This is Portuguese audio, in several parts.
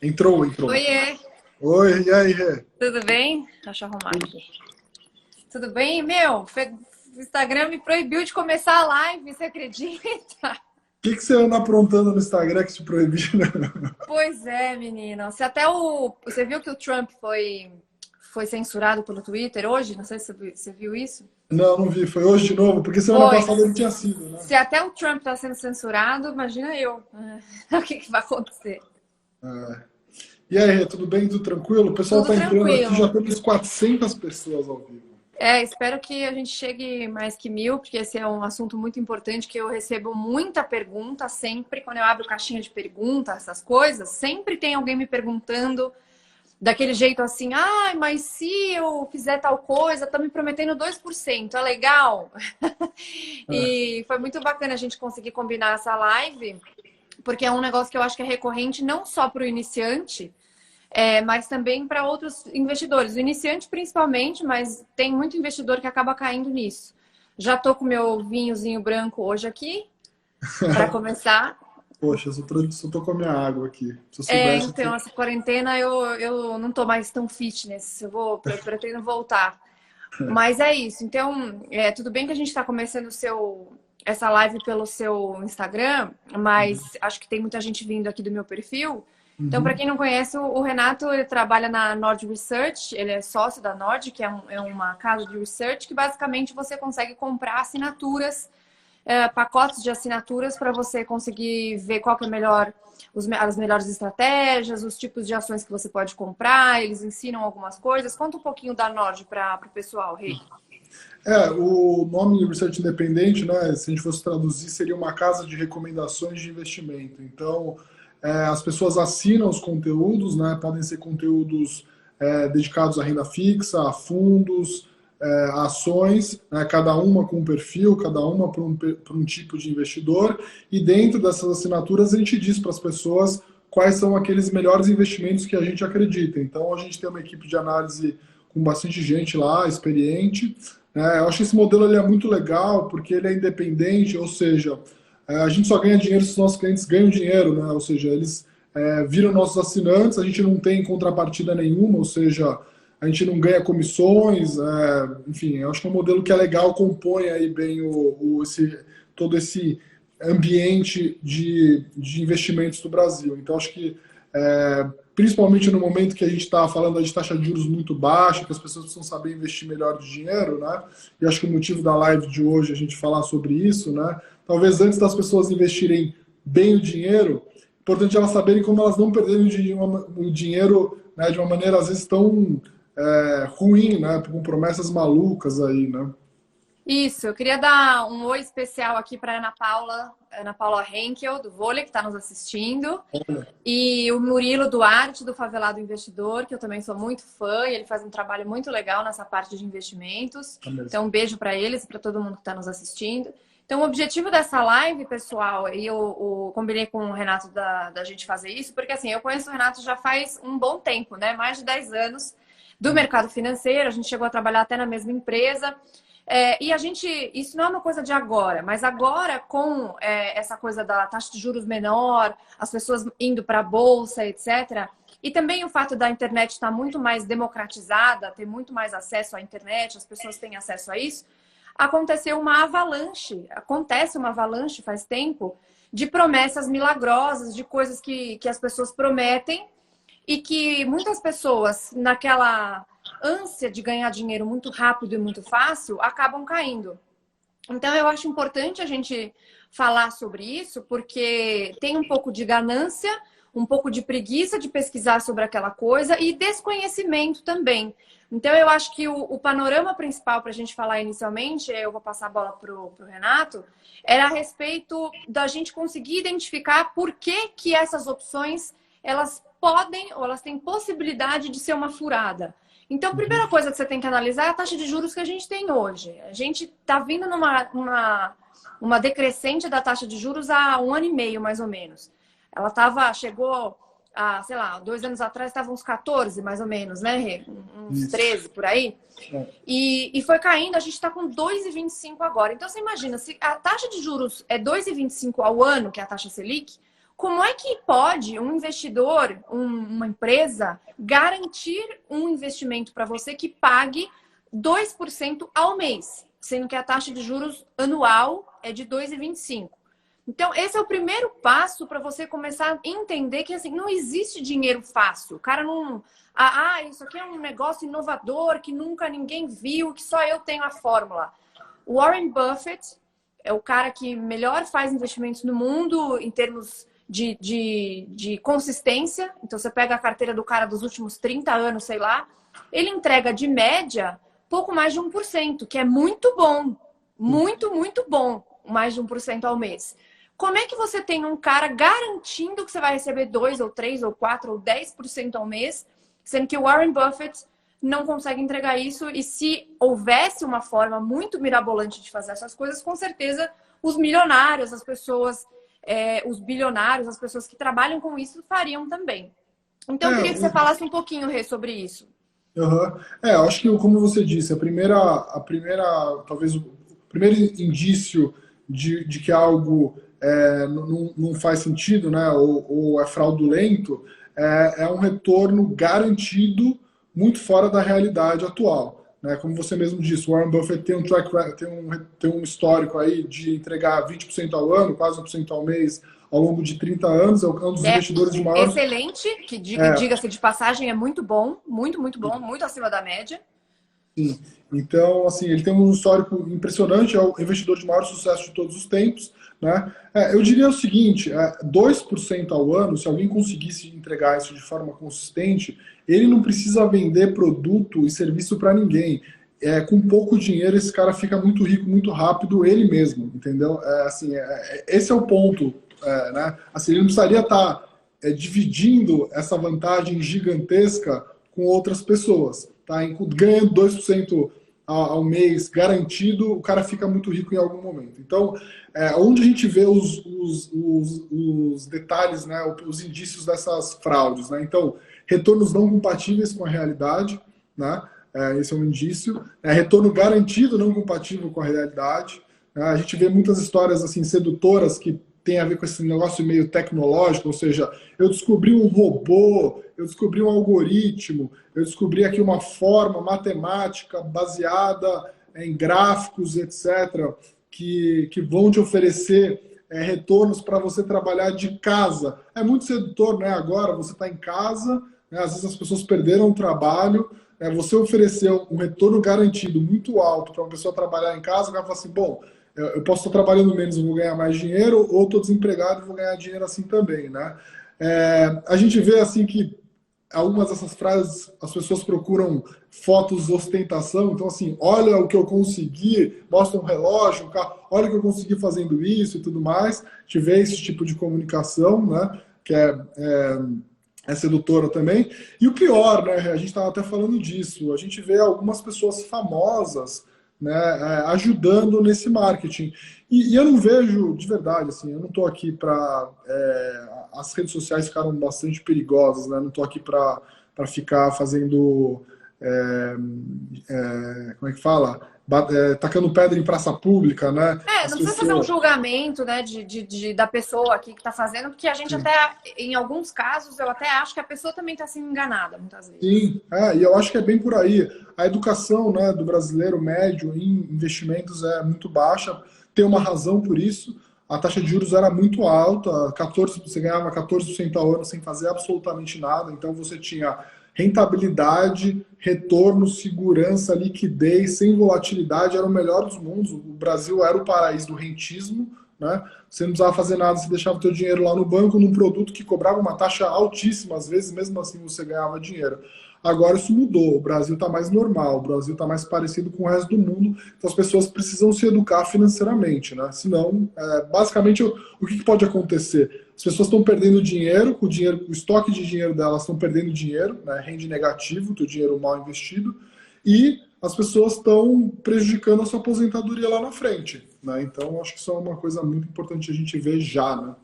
Entrou. Oiê, Oi, e aí, Rê? tudo bem? Deixa eu arrumar aqui. Tudo bem? O Instagram me proibiu de começar a live, você acredita? O que você anda aprontando no Instagram que te proibiram? Pois é, menina. Você viu que o Trump foi censurado pelo Twitter hoje? Não sei se você viu isso. Não vi. Foi hoje de novo? Porque semana passada ele tinha sido, né? Se até o Trump está sendo censurado, imagina eu. O que vai acontecer? É. E aí, Rê, tudo bem? Tudo tranquilo? O pessoal Tudo tá entrando aqui, já tranquilo. temos 400 pessoas ao vivo. Espero que a gente chegue mais que 1.000, porque esse é um assunto muito importante que eu recebo muita pergunta sempre, quando eu abro caixinha de perguntas, essas coisas, sempre tem alguém me perguntando daquele jeito assim, mas se eu fizer tal coisa, tá me prometendo 2%, é legal? É. E foi muito bacana a gente conseguir combinar essa live, porque é um negócio que eu acho que é recorrente não só para o iniciante, mas também para outros investidores. O iniciante principalmente, mas tem muito investidor que acaba caindo nisso. Já tô com meu vinhozinho branco hoje aqui, para começar. Poxa, só tô com a minha água aqui. Se eu soubesse. Então, essa quarentena eu não tô mais tão fitness. Pretendo voltar. Mas é isso. Então, tudo bem que a gente está começando essa live pelo seu Instagram, mas acho que tem muita gente vindo aqui do meu perfil. Então, para Uhum. quem não conhece, o Renato ele trabalha na Nord Research, ele é sócio da Nord, que é uma casa de research que basicamente você consegue comprar assinaturas, pacotes de assinaturas para você conseguir ver qual que é melhor, as melhores estratégias, os tipos de ações que você pode comprar, eles ensinam algumas coisas. Conta um pouquinho da Nord para o pessoal, Rei. O nome Research Independente, né, se a gente fosse traduzir, seria uma casa de recomendações de investimento. Então, as pessoas assinam os conteúdos, né, podem ser conteúdos dedicados à renda fixa, a fundos, a ações, né, cada uma com um perfil, cada uma para um tipo de investidor, e dentro dessas assinaturas a gente diz para as pessoas quais são aqueles melhores investimentos que a gente acredita. Então, a gente tem uma equipe de análise com bastante gente lá, experiente. Eu acho que esse modelo ele é muito legal porque ele é independente, ou seja, a gente só ganha dinheiro se os nossos clientes ganham dinheiro, né? Ou seja, eles viram nossos assinantes, a gente não tem contrapartida nenhuma, ou seja, a gente não ganha comissões, enfim, eu acho que é um modelo que é legal, compõe aí bem todo esse ambiente de investimentos do Brasil. Então, acho que principalmente no momento que a gente está falando de taxa de juros muito baixa, que as pessoas precisam saber investir melhor o dinheiro, né? E acho que o motivo da live de hoje é a gente falar sobre isso, né? Talvez antes das pessoas investirem bem o dinheiro, é importante elas saberem como elas não perderem o dinheiro, né, de uma maneira às vezes tão ruim, né? Com promessas malucas aí, né? Isso, eu queria dar um oi especial aqui para Ana Paula Henkel, do vôlei, que está nos assistindo, e o Murilo Duarte, do Favelado Investidor, que eu também sou muito fã, e ele faz um trabalho muito legal nessa parte de investimentos. Então, um beijo para eles e para todo mundo que está nos assistindo. Então, o objetivo dessa live, pessoal, e eu combinei com o Renato da gente fazer isso, porque assim, eu conheço o Renato já faz um bom tempo, né? Mais de 10 anos do mercado financeiro, a gente chegou a trabalhar até na mesma empresa. Isso não é uma coisa de agora, mas agora com essa coisa da taxa de juros menor, as pessoas indo para a bolsa, etc. E também o fato da internet estar muito mais democratizada, ter muito mais acesso à internet, as pessoas têm acesso a isso, acontece uma avalanche faz tempo, de promessas milagrosas, de coisas que as pessoas prometem e que muitas pessoas, naquela ânsia de ganhar dinheiro muito rápido e muito fácil, acabam caindo. Então, eu acho importante a gente falar sobre isso, porque tem um pouco de ganância, um pouco de preguiça de pesquisar sobre aquela coisa e desconhecimento também. Então, eu acho que o panorama principal para a gente falar inicialmente, eu vou passar a bola para o Renato, era a respeito da gente conseguir identificar por que essas opções elas podem ou elas têm possibilidade de ser uma furada. Então, a primeira coisa que você tem que analisar é a taxa de juros que a gente tem hoje. A gente está vindo uma decrescente da taxa de juros há 1 ano e meio, mais ou menos. Chegou a, sei lá, 2 anos atrás estava uns 14, mais ou menos, né, Rê? Uns 13 por aí. E foi caindo, a gente está com 2,25 agora. Então, você imagina, se a taxa de juros é 2,25 ao ano, que é a taxa Selic, Como é que pode um investidor, uma empresa, garantir um investimento para você que pague 2% ao mês, sendo que a taxa de juros anual é de 2,25%? Então, esse é o primeiro passo para você começar a entender que assim, não existe dinheiro fácil. O cara não... isso aqui é um negócio inovador que nunca ninguém viu, que só eu tenho a fórmula. O Warren Buffett é o cara que melhor faz investimentos no mundo em termos de consistência. Então, você pega a carteira do cara dos últimos 30 anos, sei lá, ele entrega de média pouco mais de 1%, que é muito bom. Muito, muito bom. Mais de 1% ao mês. Como é que você tem um cara garantindo que você vai receber 2 ou 3 ou 4 ou 10% ao mês, sendo que o Warren Buffett não consegue entregar isso? E se houvesse uma forma muito mirabolante de fazer essas coisas, com certeza os milionários, as pessoas, os bilionários, as pessoas que trabalham com isso fariam também. Então eu queria que você falasse um pouquinho, Rê, sobre isso. Uhum. Eu acho que, como você disse, talvez o primeiro indício de que algo não faz sentido, né, ou é fraudulento, é um retorno garantido muito fora da realidade atual. Né? Como você mesmo disse, o Warren Buffett tem um histórico aí de entregar 20% ao ano, quase 1% ao mês, ao longo de 30 anos, é um dos investidores de maior... Excelente, que diga-se de passagem, é muito bom, muito, muito bom, muito acima da média. Sim. Então, assim, ele tem um histórico impressionante, é o investidor de maior sucesso de todos os tempos. Né? Eu diria o seguinte, 2% ao ano, se alguém conseguisse entregar isso de forma consistente, ele não precisa vender produto e serviço para ninguém. Com pouco dinheiro, esse cara fica muito rico, muito rápido, ele mesmo, entendeu? Esse é o ponto. Né? Assim, ele não precisaria estar dividindo essa vantagem gigantesca com outras pessoas. Tá? Ganhando 2% ao mês garantido, o cara fica muito rico em algum momento. Então, onde a gente vê os detalhes, né, os indícios dessas fraudes. Né? Então, retornos não compatíveis com a realidade, né? Esse é um indício. Retorno garantido não compatível com a realidade. A gente vê muitas histórias assim sedutoras que tem a ver com esse negócio meio tecnológico, ou seja, eu descobri um robô, eu descobri um algoritmo, eu descobri aqui uma forma matemática baseada em gráficos, etc., que vão te oferecer retornos para você trabalhar de casa. É muito sedutor, né? Agora você está em casa, né? Às vezes as pessoas perderam o trabalho, você ofereceu um retorno garantido muito alto para uma pessoa trabalhar em casa, ela fala assim, bom, eu posso estar trabalhando menos e vou ganhar mais dinheiro, ou estou desempregado e vou ganhar dinheiro assim também, né? A gente vê assim que algumas dessas frases as pessoas procuram fotos de ostentação, então assim, olha o que eu consegui, mostra um relógio, um carro, olha o que eu consegui fazendo isso e tudo mais. A gente vê esse tipo de comunicação, né? Que é sedutora também. E o pior, né? A gente estava até falando disso, a gente vê algumas pessoas famosas, né, ajudando nesse marketing. E eu não vejo, de verdade, assim, eu não estou aqui para... as redes sociais ficaram bastante perigosas, né? Não estou aqui para ficar fazendo... como é que fala? Tacando pedra em praça pública, né? Não precisa fazer um julgamento, né, da pessoa aqui que está fazendo, porque a gente até, em alguns casos, eu até acho que a pessoa também está sendo enganada, muitas vezes. Sim, e eu acho que é bem por aí. A educação, né, do brasileiro médio em investimentos é muito baixa, tem uma razão por isso. A taxa de juros era muito alta, você ganhava 14% ao ano sem fazer absolutamente nada, então você tinha rentabilidade, retorno, segurança, liquidez, sem volatilidade, era o melhor dos mundos. O Brasil era o paraíso do rentismo, né? Você não precisava fazer nada, você deixava o teu dinheiro lá no banco num produto que cobrava uma taxa altíssima, às vezes mesmo assim você ganhava dinheiro. Agora isso mudou, o Brasil está mais normal, o Brasil está mais parecido com o resto do mundo, então as pessoas precisam se educar financeiramente, né? Senão, basicamente, o que pode acontecer? As pessoas estão perdendo dinheiro, o estoque de dinheiro delas estão perdendo dinheiro, né? Rende negativo, teu dinheiro mal investido, e as pessoas estão prejudicando a sua aposentadoria lá na frente, né? Então, acho que isso é uma coisa muito importante a gente ver já, né?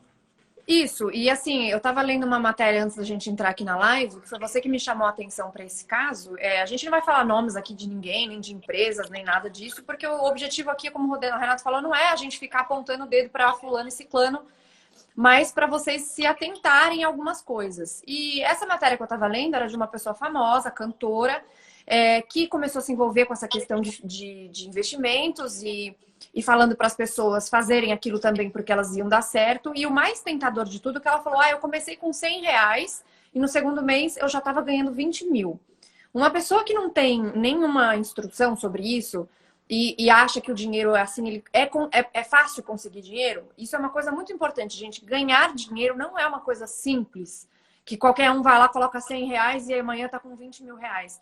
Isso, e assim, eu estava lendo uma matéria antes da gente entrar aqui na live, que foi você que me chamou a atenção para esse caso. A gente não vai falar nomes aqui de ninguém, nem de empresas, nem nada disso, porque o objetivo aqui, como o Renato falou, não é a gente ficar apontando o dedo para fulano e ciclano. mas para vocês se atentarem a algumas coisas. E essa matéria que eu estava lendo era de uma pessoa famosa, cantora, que começou a se envolver com essa questão de investimentos e falando para as pessoas fazerem aquilo também porque elas iam dar certo. E o mais tentador de tudo é que ela falou, eu comecei com R$ 100 e no segundo mês eu já estava ganhando 20 mil. Uma pessoa que não tem nenhuma instrução sobre isso e acha que o dinheiro é assim, é fácil conseguir dinheiro, isso é uma coisa muito importante, gente. Ganhar dinheiro não é uma coisa simples, que qualquer um vai lá, coloca R$ 100 e amanhã está com 20 mil reais.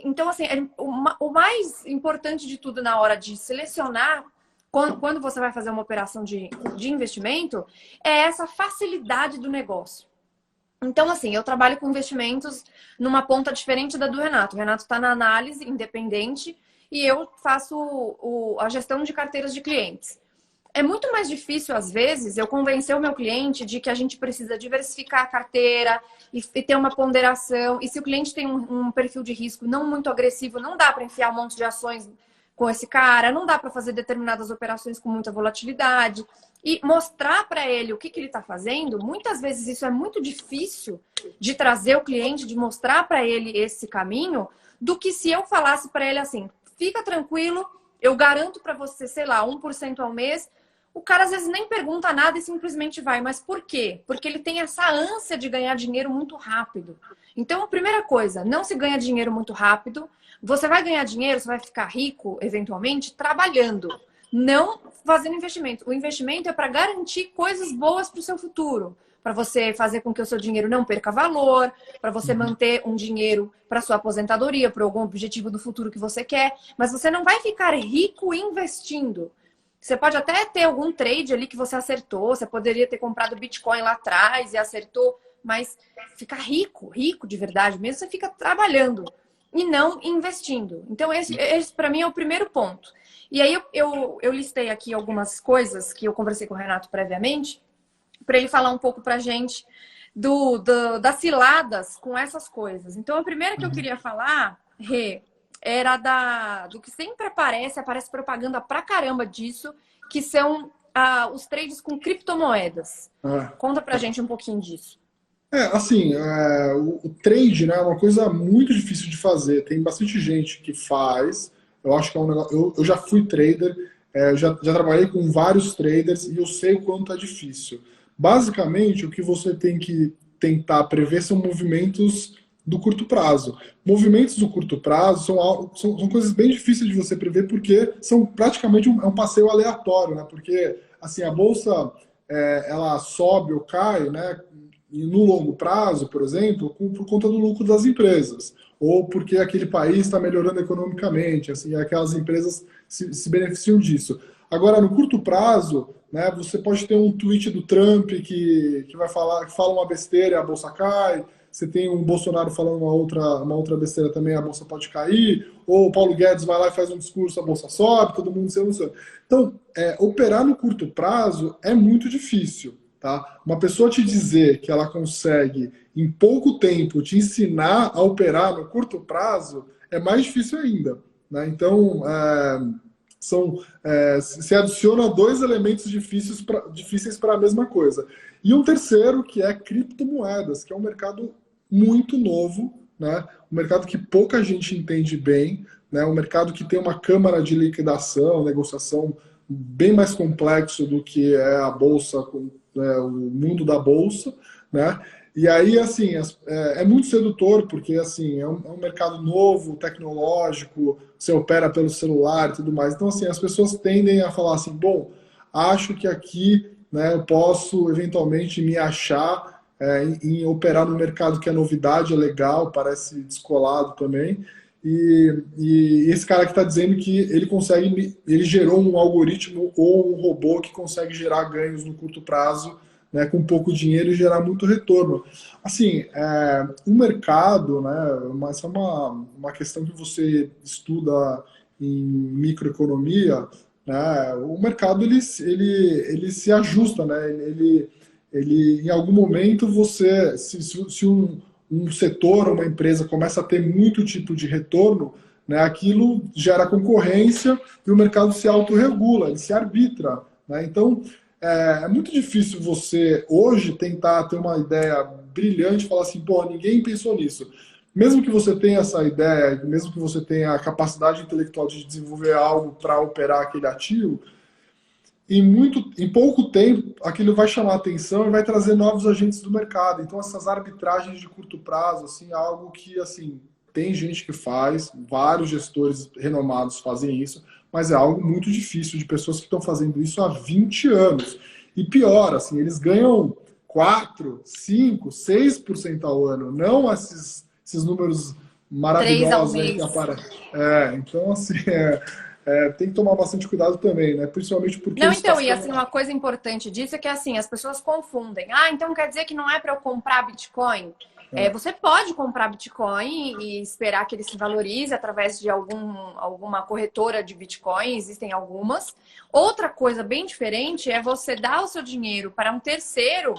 Então, assim, o mais importante de tudo na hora de selecionar, quando você vai fazer uma operação de investimento, é essa facilidade do negócio. Então, assim, eu trabalho com investimentos numa ponta diferente da do Renato. O Renato está na análise independente e eu faço a gestão de carteiras de clientes. É muito mais difícil, às vezes, eu convencer o meu cliente de que a gente precisa diversificar a carteira e ter uma ponderação. E se o cliente tem um perfil de risco não muito agressivo, não dá para enfiar um monte de ações com esse cara, não dá para fazer determinadas operações com muita volatilidade. E mostrar para ele o que ele está fazendo, muitas vezes isso é muito difícil de trazer o cliente, de mostrar para ele esse caminho, do que se eu falasse para ele assim, fica tranquilo, eu garanto para você, sei lá, 1% ao mês. O cara às vezes nem pergunta nada e simplesmente vai. Mas por quê? Porque ele tem essa ânsia de ganhar dinheiro muito rápido. Então, a primeira coisa, não se ganha dinheiro muito rápido. Você vai ganhar dinheiro, você vai ficar rico, eventualmente, trabalhando. Não fazendo investimento. O investimento é para garantir coisas boas para o seu futuro. Para você fazer com que o seu dinheiro não perca valor, para você manter um dinheiro para sua aposentadoria, para algum objetivo do futuro que você quer. Mas você não vai ficar rico investindo. Você pode até ter algum trade ali que você acertou. Você poderia ter comprado Bitcoin lá atrás e acertou. Mas ficar rico de verdade mesmo, você fica trabalhando e não investindo. Então, esse para mim é o primeiro ponto. E aí eu listei aqui algumas coisas que eu conversei com o Renato previamente, para ele falar um pouco para a gente das ciladas com essas coisas. Então, a primeira que eu queria falar, Rê, era do que sempre aparece propaganda pra caramba disso, que são os trades com criptomoedas. Conta pra gente um pouquinho disso. O trade, né, é uma coisa muito difícil de fazer. Tem bastante gente que faz. Eu acho que é um negócio. Eu já fui trader, já trabalhei com vários traders e eu sei o quanto é difícil. Basicamente, o que você tem que tentar prever são movimentos do curto prazo. Movimentos do curto prazo são coisas bem difíceis de você prever porque são praticamente um passeio aleatório, né? Porque assim, a bolsa ela sobe ou cai, né? E no longo prazo, por exemplo, por conta do lucro das empresas, ou porque aquele país está melhorando economicamente, assim, aquelas empresas se beneficiam disso. Agora, no curto prazo, né, você pode ter um tweet do Trump que fala uma besteira e a bolsa cai. Você tem um Bolsonaro falando uma outra besteira também, a bolsa pode cair. Ou o Paulo Guedes vai lá e faz um discurso, a bolsa sobe, todo mundo se emociona. Então, operar no curto prazo é muito difícil. Tá? Uma pessoa te dizer que ela consegue, em pouco tempo, te ensinar a operar no curto prazo, é mais difícil ainda. Né? Então, se adiciona dois elementos difíceis para a mesma coisa. E um terceiro, que é criptomoedas, que é um mercado muito novo, né? Um mercado que pouca gente entende bem, né? Um mercado que tem uma câmara de liquidação, negociação bem mais complexo do que é a bolsa, o mundo da bolsa, né? E aí, assim, é muito sedutor, porque, assim, é um mercado novo, tecnológico, você opera pelo celular e tudo mais. Então, assim, as pessoas tendem a falar assim, bom, acho que aqui, né, eu posso, eventualmente, me achar em operar no mercado que é novidade, é legal, parece descolado também. E esse cara que está dizendo que ele gerou um algoritmo ou um robô que consegue gerar ganhos no curto prazo, né, com pouco dinheiro e gerar muito retorno. Assim, o mercado, né, essa é uma questão que você estuda em microeconomia, né, o mercado ele se ajusta, né, ele em algum momento se um setor, uma empresa começa a ter muito tipo de retorno, né, aquilo gera concorrência e o mercado se autorregula, ele se arbitra. Né? Então, é muito difícil você, hoje, tentar ter uma ideia brilhante e falar assim, pô, ninguém pensou nisso. Mesmo que você tenha essa ideia, mesmo que você tenha a capacidade intelectual de desenvolver algo para operar aquele ativo, em pouco tempo, aquilo vai chamar atenção e vai trazer novos agentes do mercado. Então, essas arbitragens de curto prazo, assim, é algo que, assim, tem gente que faz, vários gestores renomados fazem isso, mas é algo muito difícil de pessoas que estão fazendo isso há 20 anos. E pior, assim, eles ganham 4, 5, 6% ao ano, não esses números 3 ao maravilhosos aí que mês. aparecem. Então, assim, tem que tomar bastante cuidado também, né? Principalmente porque Não, isso está então, e ficando... assim, uma coisa importante disso é que assim, as pessoas confundem. Ah, então quer dizer que não é para eu comprar Bitcoin? Você pode comprar Bitcoin e esperar que ele se valorize através de alguma corretora de Bitcoin, existem algumas. Outra coisa bem diferente é você dar o seu dinheiro para um terceiro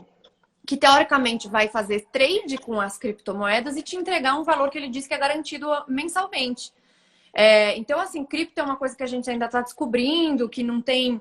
que teoricamente vai fazer trade com as criptomoedas e te entregar um valor que ele diz que é garantido mensalmente. Então, assim, cripto é uma coisa que a gente ainda está descobrindo, que não tem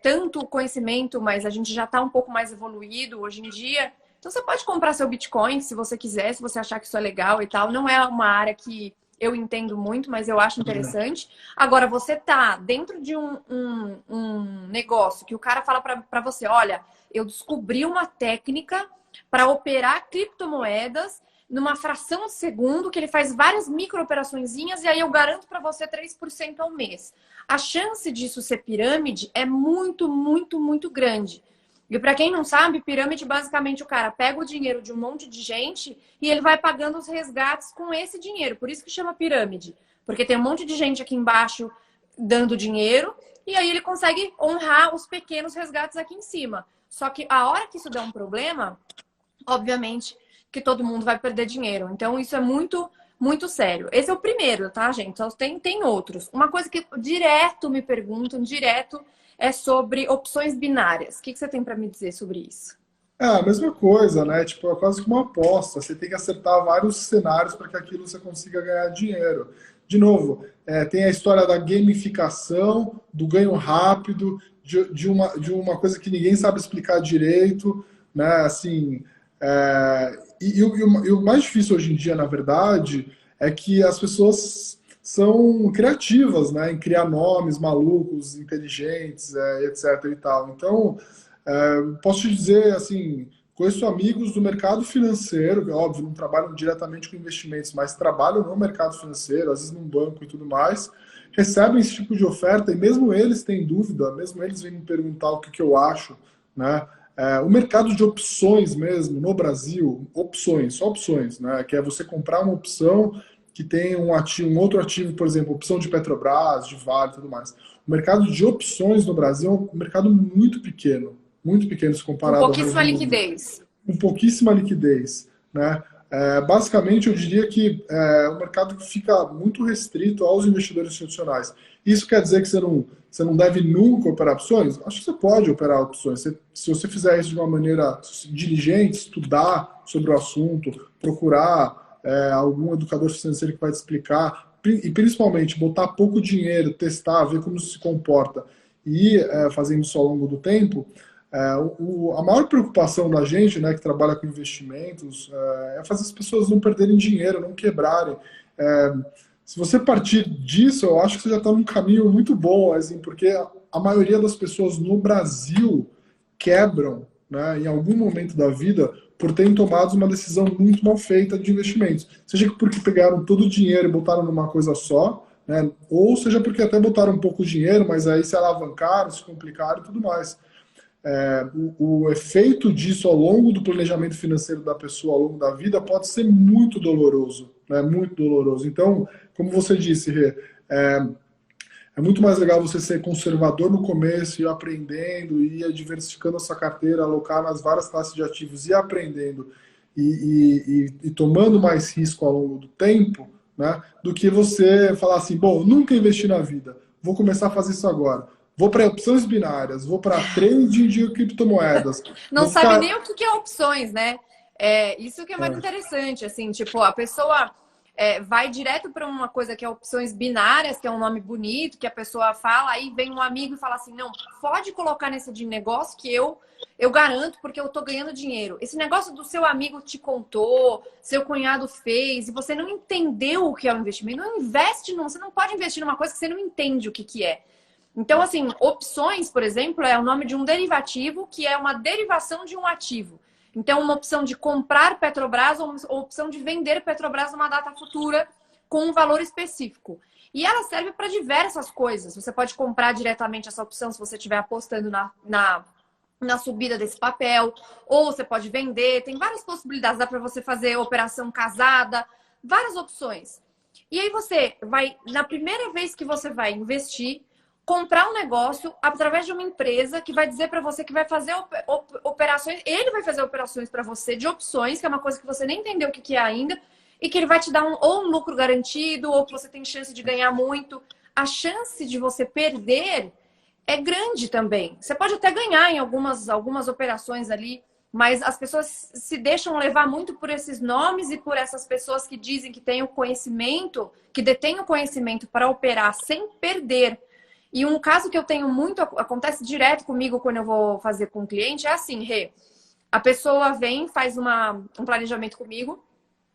tanto conhecimento, mas a gente já está um pouco mais evoluído hoje em dia. Então, você pode comprar seu Bitcoin se você quiser, se você achar que isso é legal e tal. Não é uma área que eu entendo muito, mas eu acho interessante. Agora, você tá dentro de um negócio que o cara fala para você, olha, eu descobri uma técnica para operar criptomoedas numa fração de segundo, que ele faz várias micro-operaçõezinhas e aí eu garanto para você 3% ao mês. A chance disso ser pirâmide é muito, muito, muito grande. E para quem não sabe, pirâmide, basicamente, o cara pega o dinheiro de um monte de gente e ele vai pagando os resgates com esse dinheiro. Por isso que chama pirâmide. Porque tem um monte de gente aqui embaixo dando dinheiro e aí ele consegue honrar os pequenos resgates aqui em cima. Só que a hora que isso der um problema, obviamente que todo mundo vai perder dinheiro. Então, isso é muito, muito sério. Esse é o primeiro, tá, gente? Só tem outros. Uma coisa que direto me perguntam, direto, é sobre opções binárias. O que você tem para me dizer sobre isso? A mesma coisa, né? Tipo, é quase que uma aposta. Você tem que acertar vários cenários para que aquilo você consiga ganhar dinheiro. De novo, tem a história da gamificação, do ganho rápido, de uma coisa que ninguém sabe explicar direito, né? Assim, e o mais difícil hoje em dia, na verdade, é que as pessoas são criativas, né? Em criar nomes malucos, inteligentes, etc. e tal. Então, posso te dizer, assim, conheço amigos do mercado financeiro, que, óbvio, não trabalham diretamente com investimentos, mas trabalham no mercado financeiro, às vezes num banco e tudo mais, recebem esse tipo de oferta e mesmo eles têm dúvida, mesmo eles vêm me perguntar o que eu acho, né? O mercado de opções mesmo, no Brasil, opções, só opções, né? Que é você comprar uma opção que tem um outro ativo, por exemplo, opção de Petrobras, de Vale e tudo mais. O mercado de opções no Brasil é um mercado muito pequeno se comparado ao pouquíssima Reino Unido. liquidez. Com pouquíssima liquidez, né? Basicamente, eu diria que é um mercado que fica muito restrito aos investidores institucionais. Isso quer dizer que você não deve nunca operar opções? Acho que você pode operar opções. Se você fizer isso de uma maneira diligente, estudar sobre o assunto, procurar algum educador financeiro que vai te explicar, e principalmente botar pouco dinheiro, testar, ver como se comporta e ir fazendo isso ao longo do tempo. A maior preocupação da gente, né, que trabalha com investimentos, é fazer as pessoas não perderem dinheiro, não quebrarem. Se você partir disso, eu acho que você já está num caminho muito bom, assim, porque a maioria das pessoas no Brasil quebram, né, em algum momento da vida por terem tomado uma decisão muito mal feita de investimentos. Seja porque pegaram todo o dinheiro e botaram numa coisa só, né, ou seja porque até botaram um pouco de dinheiro, mas aí se alavancaram, se complicaram e tudo mais. O efeito disso ao longo do planejamento financeiro da pessoa, ao longo da vida, pode ser muito doloroso, né? Muito doloroso. Então, como você disse, Rê, é muito mais legal você ser conservador no começo, ir aprendendo, ir diversificando a sua carteira, alocar nas várias classes de ativos, ir aprendendo e tomando mais risco ao longo do tempo, né? Do que você falar assim, bom, nunca investi na vida, vou começar a fazer isso agora. Vou para opções binárias, vou para trading de criptomoedas. Não sabe nem o que é opções, né? Isso que é mais interessante, assim, tipo, a pessoa vai direto para uma coisa que é opções binárias, que é um nome bonito, que a pessoa fala, aí vem um amigo e fala assim, não, pode colocar nesse de negócio que eu garanto porque eu tô ganhando dinheiro. Esse negócio do seu amigo te contou, seu cunhado fez, e você não entendeu o que é o investimento, não investe você não pode investir numa coisa que você não entende o que é. Então, assim, opções, por exemplo, é o nome de um derivativo que é uma derivação de um ativo. Então, uma opção de comprar Petrobras ou uma opção de vender Petrobras numa data futura com um valor específico. E ela serve para diversas coisas. Você pode comprar diretamente essa opção se você estiver apostando na subida desse papel, ou você pode vender. Tem várias possibilidades. Dá para você fazer operação casada, várias opções. E aí você vai, na primeira vez que você vai investir, comprar um negócio através de uma empresa que vai dizer para você que vai fazer operações, ele vai fazer operações para você de opções, que é uma coisa que você nem entendeu o que é ainda, e que ele vai te dar ou um lucro garantido, ou que você tem chance de ganhar muito. A chance de você perder é grande também. Você pode até ganhar em algumas operações ali, mas as pessoas se deixam levar muito por esses nomes e por essas pessoas que dizem que têm o conhecimento, que detêm o conhecimento para operar sem perder. E um caso que eu tenho muito, acontece direto comigo quando eu vou fazer com o cliente, é assim, Rê, a pessoa vem, faz um planejamento comigo,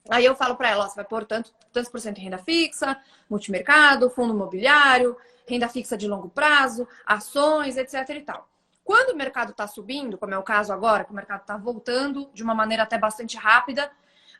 aí eu falo para ela, ó, você vai pôr tantos por cento em renda fixa, multimercado, fundo imobiliário, renda fixa de longo prazo, ações, etc e tal. Quando o mercado está subindo, como é o caso agora, que o mercado está voltando de uma maneira até bastante rápida,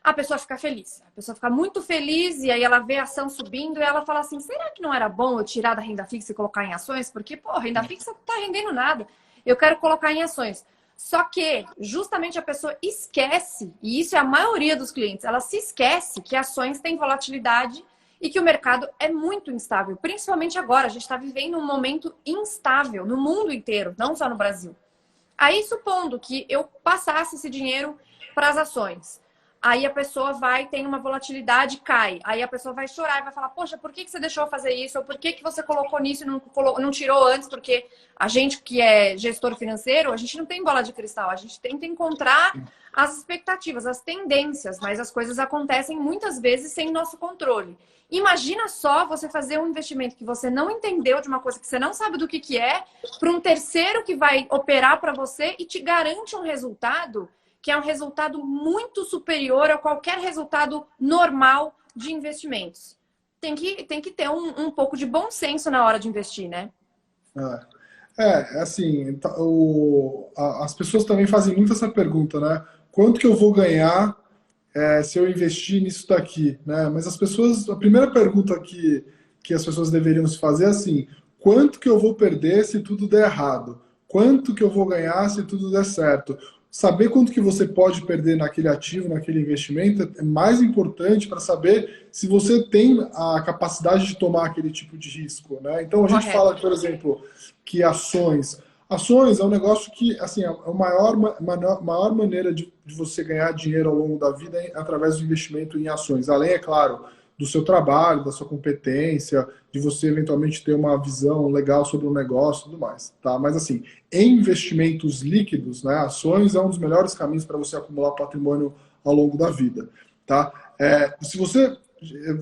a pessoa fica feliz. A pessoa fica muito feliz e aí ela vê a ação subindo e ela fala assim, será que não era bom eu tirar da renda fixa e colocar em ações? Porque, pô, renda fixa não está rendendo nada. Eu quero colocar em ações. Só que, justamente, a pessoa esquece, e isso é a maioria dos clientes, ela se esquece que ações têm volatilidade e que o mercado é muito instável. Principalmente agora, a gente está vivendo um momento instável no mundo inteiro, não só no Brasil. Aí, supondo que eu passasse esse dinheiro para as ações, aí a pessoa tem uma volatilidade, cai. Aí a pessoa vai chorar e vai falar, poxa, por que você deixou fazer isso? Ou por que você colocou nisso e não tirou antes? Porque a gente que é gestor financeiro, a gente não tem bola de cristal. A gente tenta encontrar as expectativas, as tendências, mas as coisas acontecem muitas vezes sem nosso controle. Imagina só você fazer um investimento que você não entendeu, de uma coisa que você não sabe do que é, para um terceiro que vai operar para você e te garante um resultado que é um resultado muito superior a qualquer resultado normal de investimentos. Tem que ter um pouco de bom senso na hora de investir, né? Assim, as pessoas também fazem muito essa pergunta, né? Quanto que eu vou ganhar se eu investir nisso daqui, né? Mas a primeira pergunta que as pessoas deveriam se fazer é assim, quanto que eu vou perder se tudo der errado? Quanto que eu vou ganhar se tudo der certo? Saber quanto que você pode perder naquele ativo, naquele investimento, é mais importante para saber se você tem a capacidade de tomar aquele tipo de risco, né? Então, a gente fala, por exemplo, que ações é um negócio que, assim, a maior maneira de você ganhar dinheiro ao longo da vida é através do investimento em ações. Além, é claro, do seu trabalho, da sua competência, de você eventualmente ter uma visão legal sobre o negócio e tudo mais, tá? Mas assim, em investimentos líquidos, né, ações é um dos melhores caminhos para você acumular patrimônio ao longo da vida, tá? Se você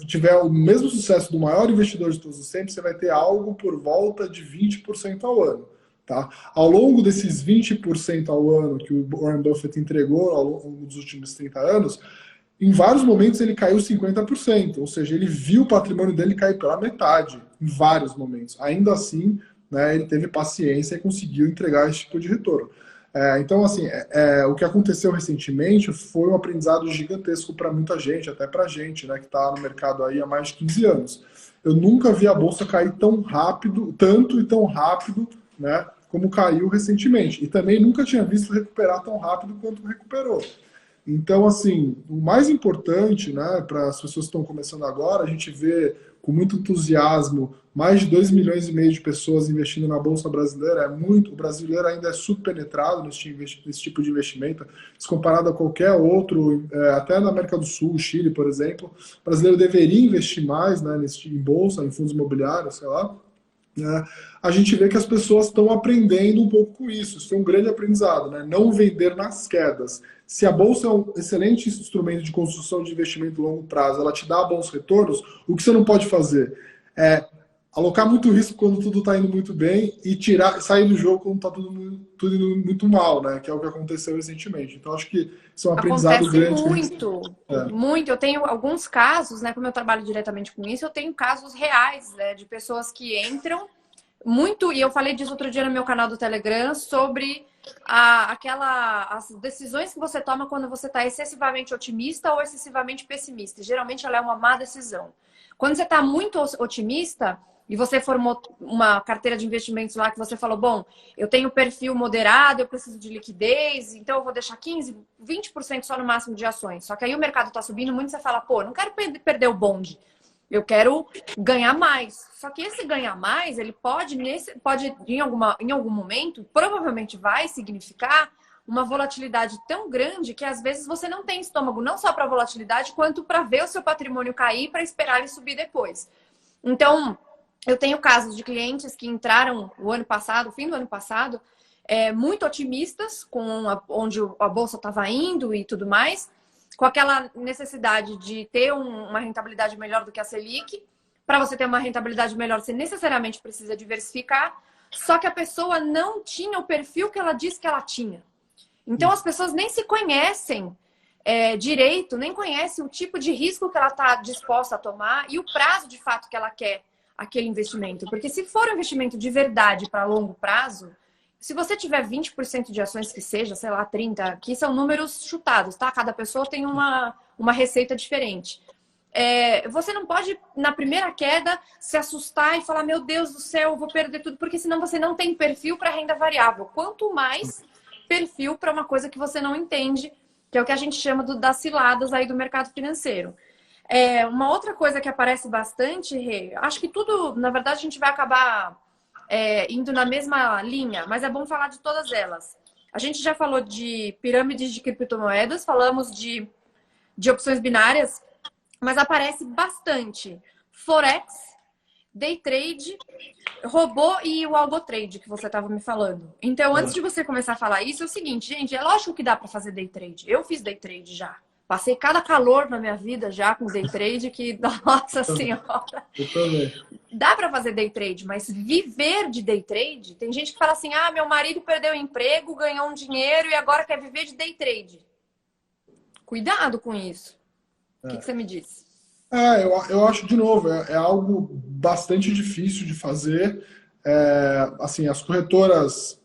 tiver o mesmo sucesso do maior investidor de todos os tempos, você vai ter algo por volta de 20% ao ano, tá? Ao longo desses 20% ao ano que o Warren Buffett entregou ao longo dos últimos 30 anos, em vários momentos ele caiu 50%, ou seja, ele viu o patrimônio dele cair pela metade, em vários momentos. Ainda assim, né, ele teve paciência e conseguiu entregar esse tipo de retorno. Então, assim, o que aconteceu recentemente foi um aprendizado gigantesco para muita gente, até para a gente, né, que está no mercado aí há mais de 15 anos. Eu nunca vi a bolsa cair tão rápido, tanto e tão rápido, né, como caiu recentemente. E também nunca tinha visto recuperar tão rápido quanto recuperou. Então, assim, o mais importante, né, para as pessoas que estão começando agora, a gente vê com muito entusiasmo mais de 2,5 milhões de pessoas investindo na Bolsa Brasileira. O brasileiro ainda é subpenetrado nesse tipo de investimento, se comparado a qualquer outro, até na América do Sul, Chile, por exemplo. O brasileiro deveria investir mais, né, em Bolsa, em fundos imobiliários, sei lá. né? A gente vê que as pessoas estão aprendendo um pouco com isso. Isso é um grande aprendizado, né? Não vender nas quedas. Se a bolsa é um excelente instrumento de construção de investimento a longo prazo, ela te dá bons retornos, o que você não pode fazer é alocar muito risco quando tudo está indo muito bem e sair do jogo quando está tudo indo muito mal, né? Que é o que aconteceu recentemente. Então, acho que isso é um aprendizado Acontece grande. muito, muito. Eu tenho alguns casos, né? Como eu trabalho diretamente com isso, eu tenho casos reais, né, de pessoas que entram muito, e eu falei disso outro dia no meu canal do Telegram, sobre as decisões que você toma quando você está excessivamente otimista ou excessivamente pessimista. Geralmente ela é uma má decisão. Quando você está muito otimista e você formou uma carteira de investimentos lá que você falou, bom, eu tenho perfil moderado, eu preciso de liquidez, então eu vou deixar 15, 20% só no máximo de ações. Só que aí o mercado está subindo muito, você fala, pô, não quero perder o bonde. Eu quero ganhar mais. Só que esse ganhar mais, ele pode em algum momento, provavelmente vai significar uma volatilidade tão grande que às vezes você não tem estômago, não só para volatilidade, quanto para ver o seu patrimônio cair para esperar ele subir depois. Então, eu tenho casos de clientes que entraram o ano passado, fim do ano passado, muito otimistas com onde a bolsa estava indo e tudo mais, com aquela necessidade de ter uma rentabilidade melhor do que a Selic. Para você ter uma rentabilidade melhor, você necessariamente precisa diversificar. Só que a pessoa não tinha o perfil que ela disse que ela tinha. Então, as pessoas nem se conhecem direito, nem conhecem o tipo de risco que ela está disposta a tomar e o prazo, de fato, que ela quer aquele investimento. Porque se for um investimento de verdade para longo prazo, se você tiver 20% de ações que seja, sei lá, 30%, aqui são números chutados, tá? Cada pessoa tem uma receita diferente. Você não pode, na primeira queda, se assustar e falar, meu Deus do céu, eu vou perder tudo, porque senão você não tem perfil para renda variável. Quanto mais perfil para uma coisa que você não entende, que é o que a gente chama das ciladas aí do mercado financeiro. Uma outra coisa que aparece bastante, Rê, acho que tudo, na verdade, a gente vai acabar indo na mesma linha, mas é bom falar de todas elas. A gente já falou de pirâmides de criptomoedas, falamos de opções binárias, mas aparece bastante Forex, Day Trade, robô e o Algotrade que você estava me falando. Então, antes de você começar a falar isso, é o seguinte, gente, é lógico que dá para fazer Day Trade. Eu fiz Day Trade já. Passei cada calor na minha vida já com Day Trade que, nossa senhora. Eu também. Dá para fazer Day Trade, mas viver de Day Trade, tem gente que fala assim, meu marido perdeu o emprego, ganhou um dinheiro e agora quer viver de Day Trade. Cuidado com isso. O que você me diz? Eu acho, de novo, é algo bastante difícil de fazer. Assim, as corretoras,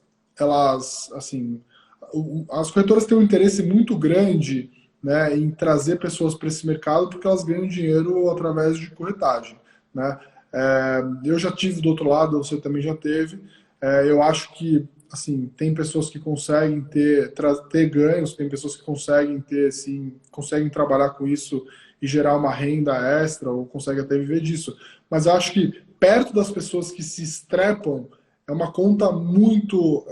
as corretoras têm um interesse muito grande, né, em trazer pessoas para esse mercado porque elas ganham dinheiro através de corretagem, né? Eu já tive do outro lado, você também já teve. Eu acho que assim, tem pessoas que conseguem ter ganhos, tem pessoas que conseguem conseguem trabalhar com isso e gerar uma renda extra ou conseguem até viver disso. Mas eu acho que perto das pessoas que se estrepam é uma conta muito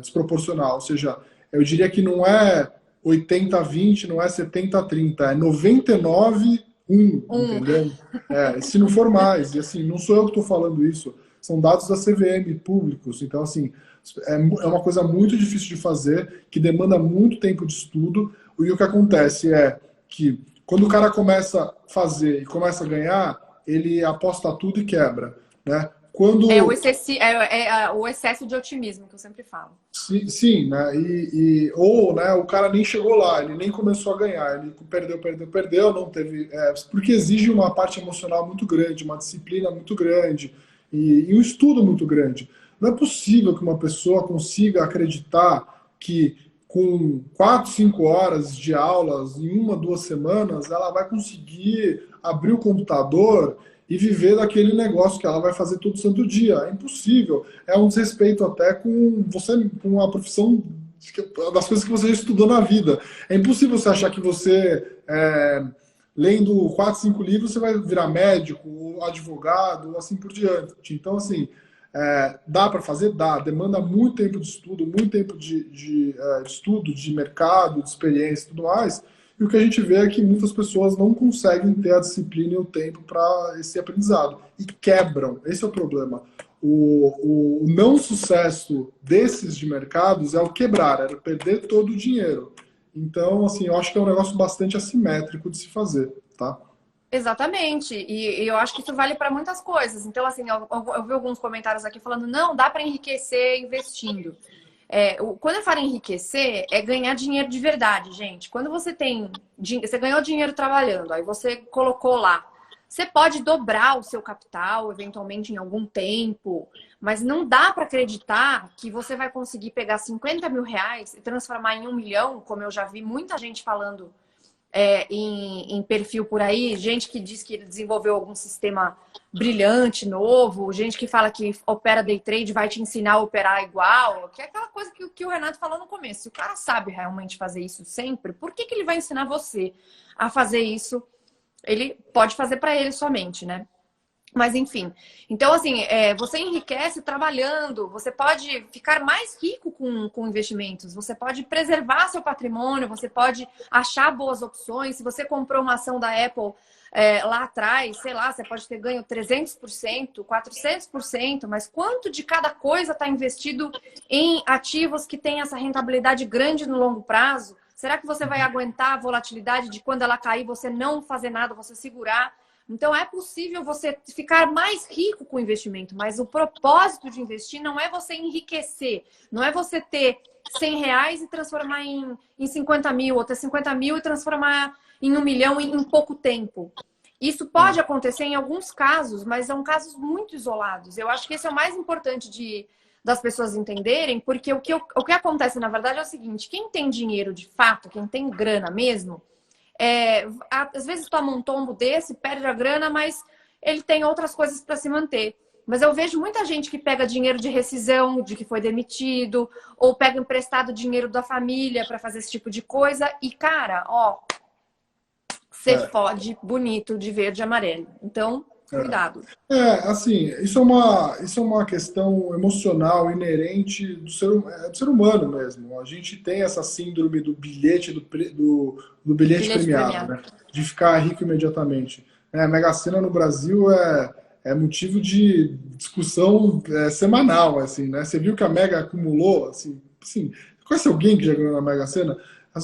desproporcional. Ou seja, eu diria que não é 80-20, não é 70-30, é 99-1, entendeu? Se não for mais. E assim, não sou eu que estou falando isso, são dados da CVM públicos. Então, assim, é uma coisa muito difícil de fazer, que demanda muito tempo de estudo. E o que acontece é que quando o cara começa a fazer e começa a ganhar, ele aposta tudo e quebra, né? Quando... o excesso de otimismo que eu sempre falo. Sim, né? Ou né, o cara nem chegou lá, ele nem começou a ganhar, ele perdeu, não teve. Porque exige uma parte emocional muito grande, uma disciplina muito grande e um estudo muito grande. Não é possível que uma pessoa consiga acreditar que com 4, 5 horas de aulas em 1, 2 semanas, ela vai conseguir abrir o computador e viver daquele negócio que ela vai fazer todo santo dia. É impossível. É um desrespeito até com você, com a profissão das coisas que você já estudou na vida. É impossível você achar que você, lendo 4, 5 livros, você vai virar médico, ou advogado, ou assim por diante. Então, assim, dá para fazer? Dá. Demanda muito tempo de estudo, muito tempo de estudo, de mercado, de experiência e tudo mais. E o que a gente vê é que muitas pessoas não conseguem ter a disciplina e o tempo para esse aprendizado. E quebram. Esse é o problema. O não sucesso desses de mercados é o quebrar, era perder todo o dinheiro. Então, assim, eu acho que é um negócio bastante assimétrico de se fazer, tá? Exatamente. E eu acho que isso vale para muitas coisas. Então, assim, eu vi alguns comentários aqui falando, não, dá para enriquecer investindo. Quando eu falo enriquecer, é ganhar dinheiro de verdade, gente. Quando você você ganhou dinheiro trabalhando, aí você colocou lá. Você pode dobrar o seu capital, eventualmente, em algum tempo, mas não dá para acreditar que você vai conseguir pegar 50 mil reais e transformar em 1 milhão, como eu já vi muita gente falando em perfil por aí, gente que diz que ele desenvolveu algum sistema brilhante, novo, gente que fala que opera day trade vai te ensinar a operar igual, que é aquela coisa que o Renato falou no começo. Se o cara sabe realmente fazer isso sempre, por que ele vai ensinar você a fazer isso? Ele pode fazer para ele somente, né? Mas enfim, então assim, você enriquece trabalhando, você pode ficar mais rico com investimentos, você pode preservar seu patrimônio, você pode achar boas opções. Se você comprou uma ação da Apple lá atrás, sei lá, você pode ter ganho 300%, 400%, mas quanto de cada coisa está investido em ativos que têm essa rentabilidade grande no longo prazo? Será que você vai aguentar a volatilidade de quando ela cair, você não fazer nada, você segurar? Então, é possível você ficar mais rico com o investimento, mas o propósito de investir não é você enriquecer, não é você ter 100 reais e transformar em 50 mil, ou ter 50 mil e transformar em 1 milhão em pouco tempo. Isso pode acontecer em alguns casos, mas são casos muito isolados. Eu acho que esse é o mais importante das pessoas entenderem, porque o que acontece, na verdade, é o seguinte: quem tem dinheiro de fato, quem tem grana mesmo, às vezes toma um tombo desse, perde a grana, mas ele tem outras coisas para se manter. Mas eu vejo muita gente que pega dinheiro de rescisão, de que foi demitido, ou pega emprestado dinheiro da família para fazer esse tipo de coisa. E, cara, ó, você fode bonito de verde e amarelo. Então, cuidado. Assim, isso é uma questão emocional inerente do ser humano mesmo. A gente tem essa síndrome do bilhete do bilhete premiado, né? De ficar rico imediatamente. A Mega Sena no Brasil é motivo de discussão semanal, assim, né? Você viu que a Mega acumulou, assim, conhece alguém que já ganhou na Mega Sena?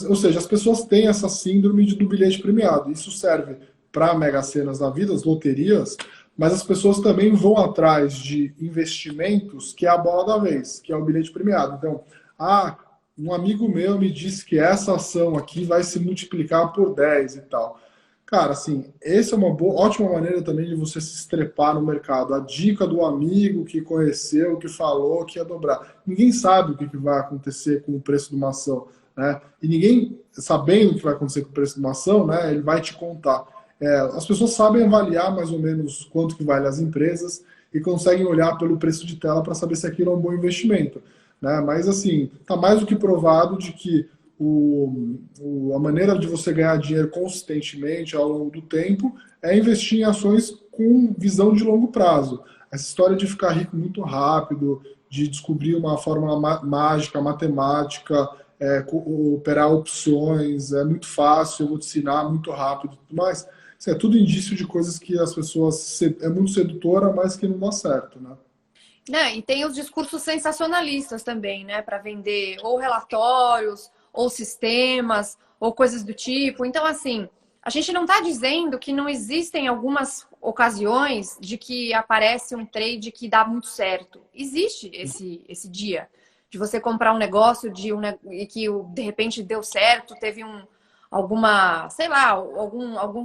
Ou seja, as pessoas têm essa síndrome do bilhete premiado. Isso serve para Mega Senas na vida, as loterias, mas as pessoas também vão atrás de investimentos que é a bola da vez, que é o bilhete premiado. Então, um amigo meu me disse que essa ação aqui vai se multiplicar por 10 e tal. Cara, assim, essa é uma ótima maneira também de você se estrepar no mercado. A dica do amigo que conheceu, que falou que ia dobrar. Ninguém sabe o que vai acontecer com o preço de uma ação, né? E ninguém, sabendo o que vai acontecer com o preço de uma ação, né, ele vai te contar. As pessoas sabem avaliar mais ou menos quanto que vale as empresas e conseguem olhar pelo preço de tela para saber se aquilo é um bom investimento, né? Mas, assim, está mais do que provado de que a maneira de você ganhar dinheiro consistentemente ao longo do tempo é investir em ações com visão de longo prazo. Essa história de ficar rico muito rápido, de descobrir uma fórmula mágica, matemática, operar opções, é muito fácil, eu vou te ensinar muito rápido e tudo mais. Isso é tudo indício de coisas que as pessoas... É muito sedutora, mas que não dá certo, né? E tem os discursos sensacionalistas também, né? Para vender ou relatórios, ou sistemas, ou coisas do tipo. Então, assim, a gente não está dizendo que não existem algumas ocasiões de que aparece um trade que dá muito certo. Existe esse dia de você comprar um negócio e que de repente deu certo, teve algum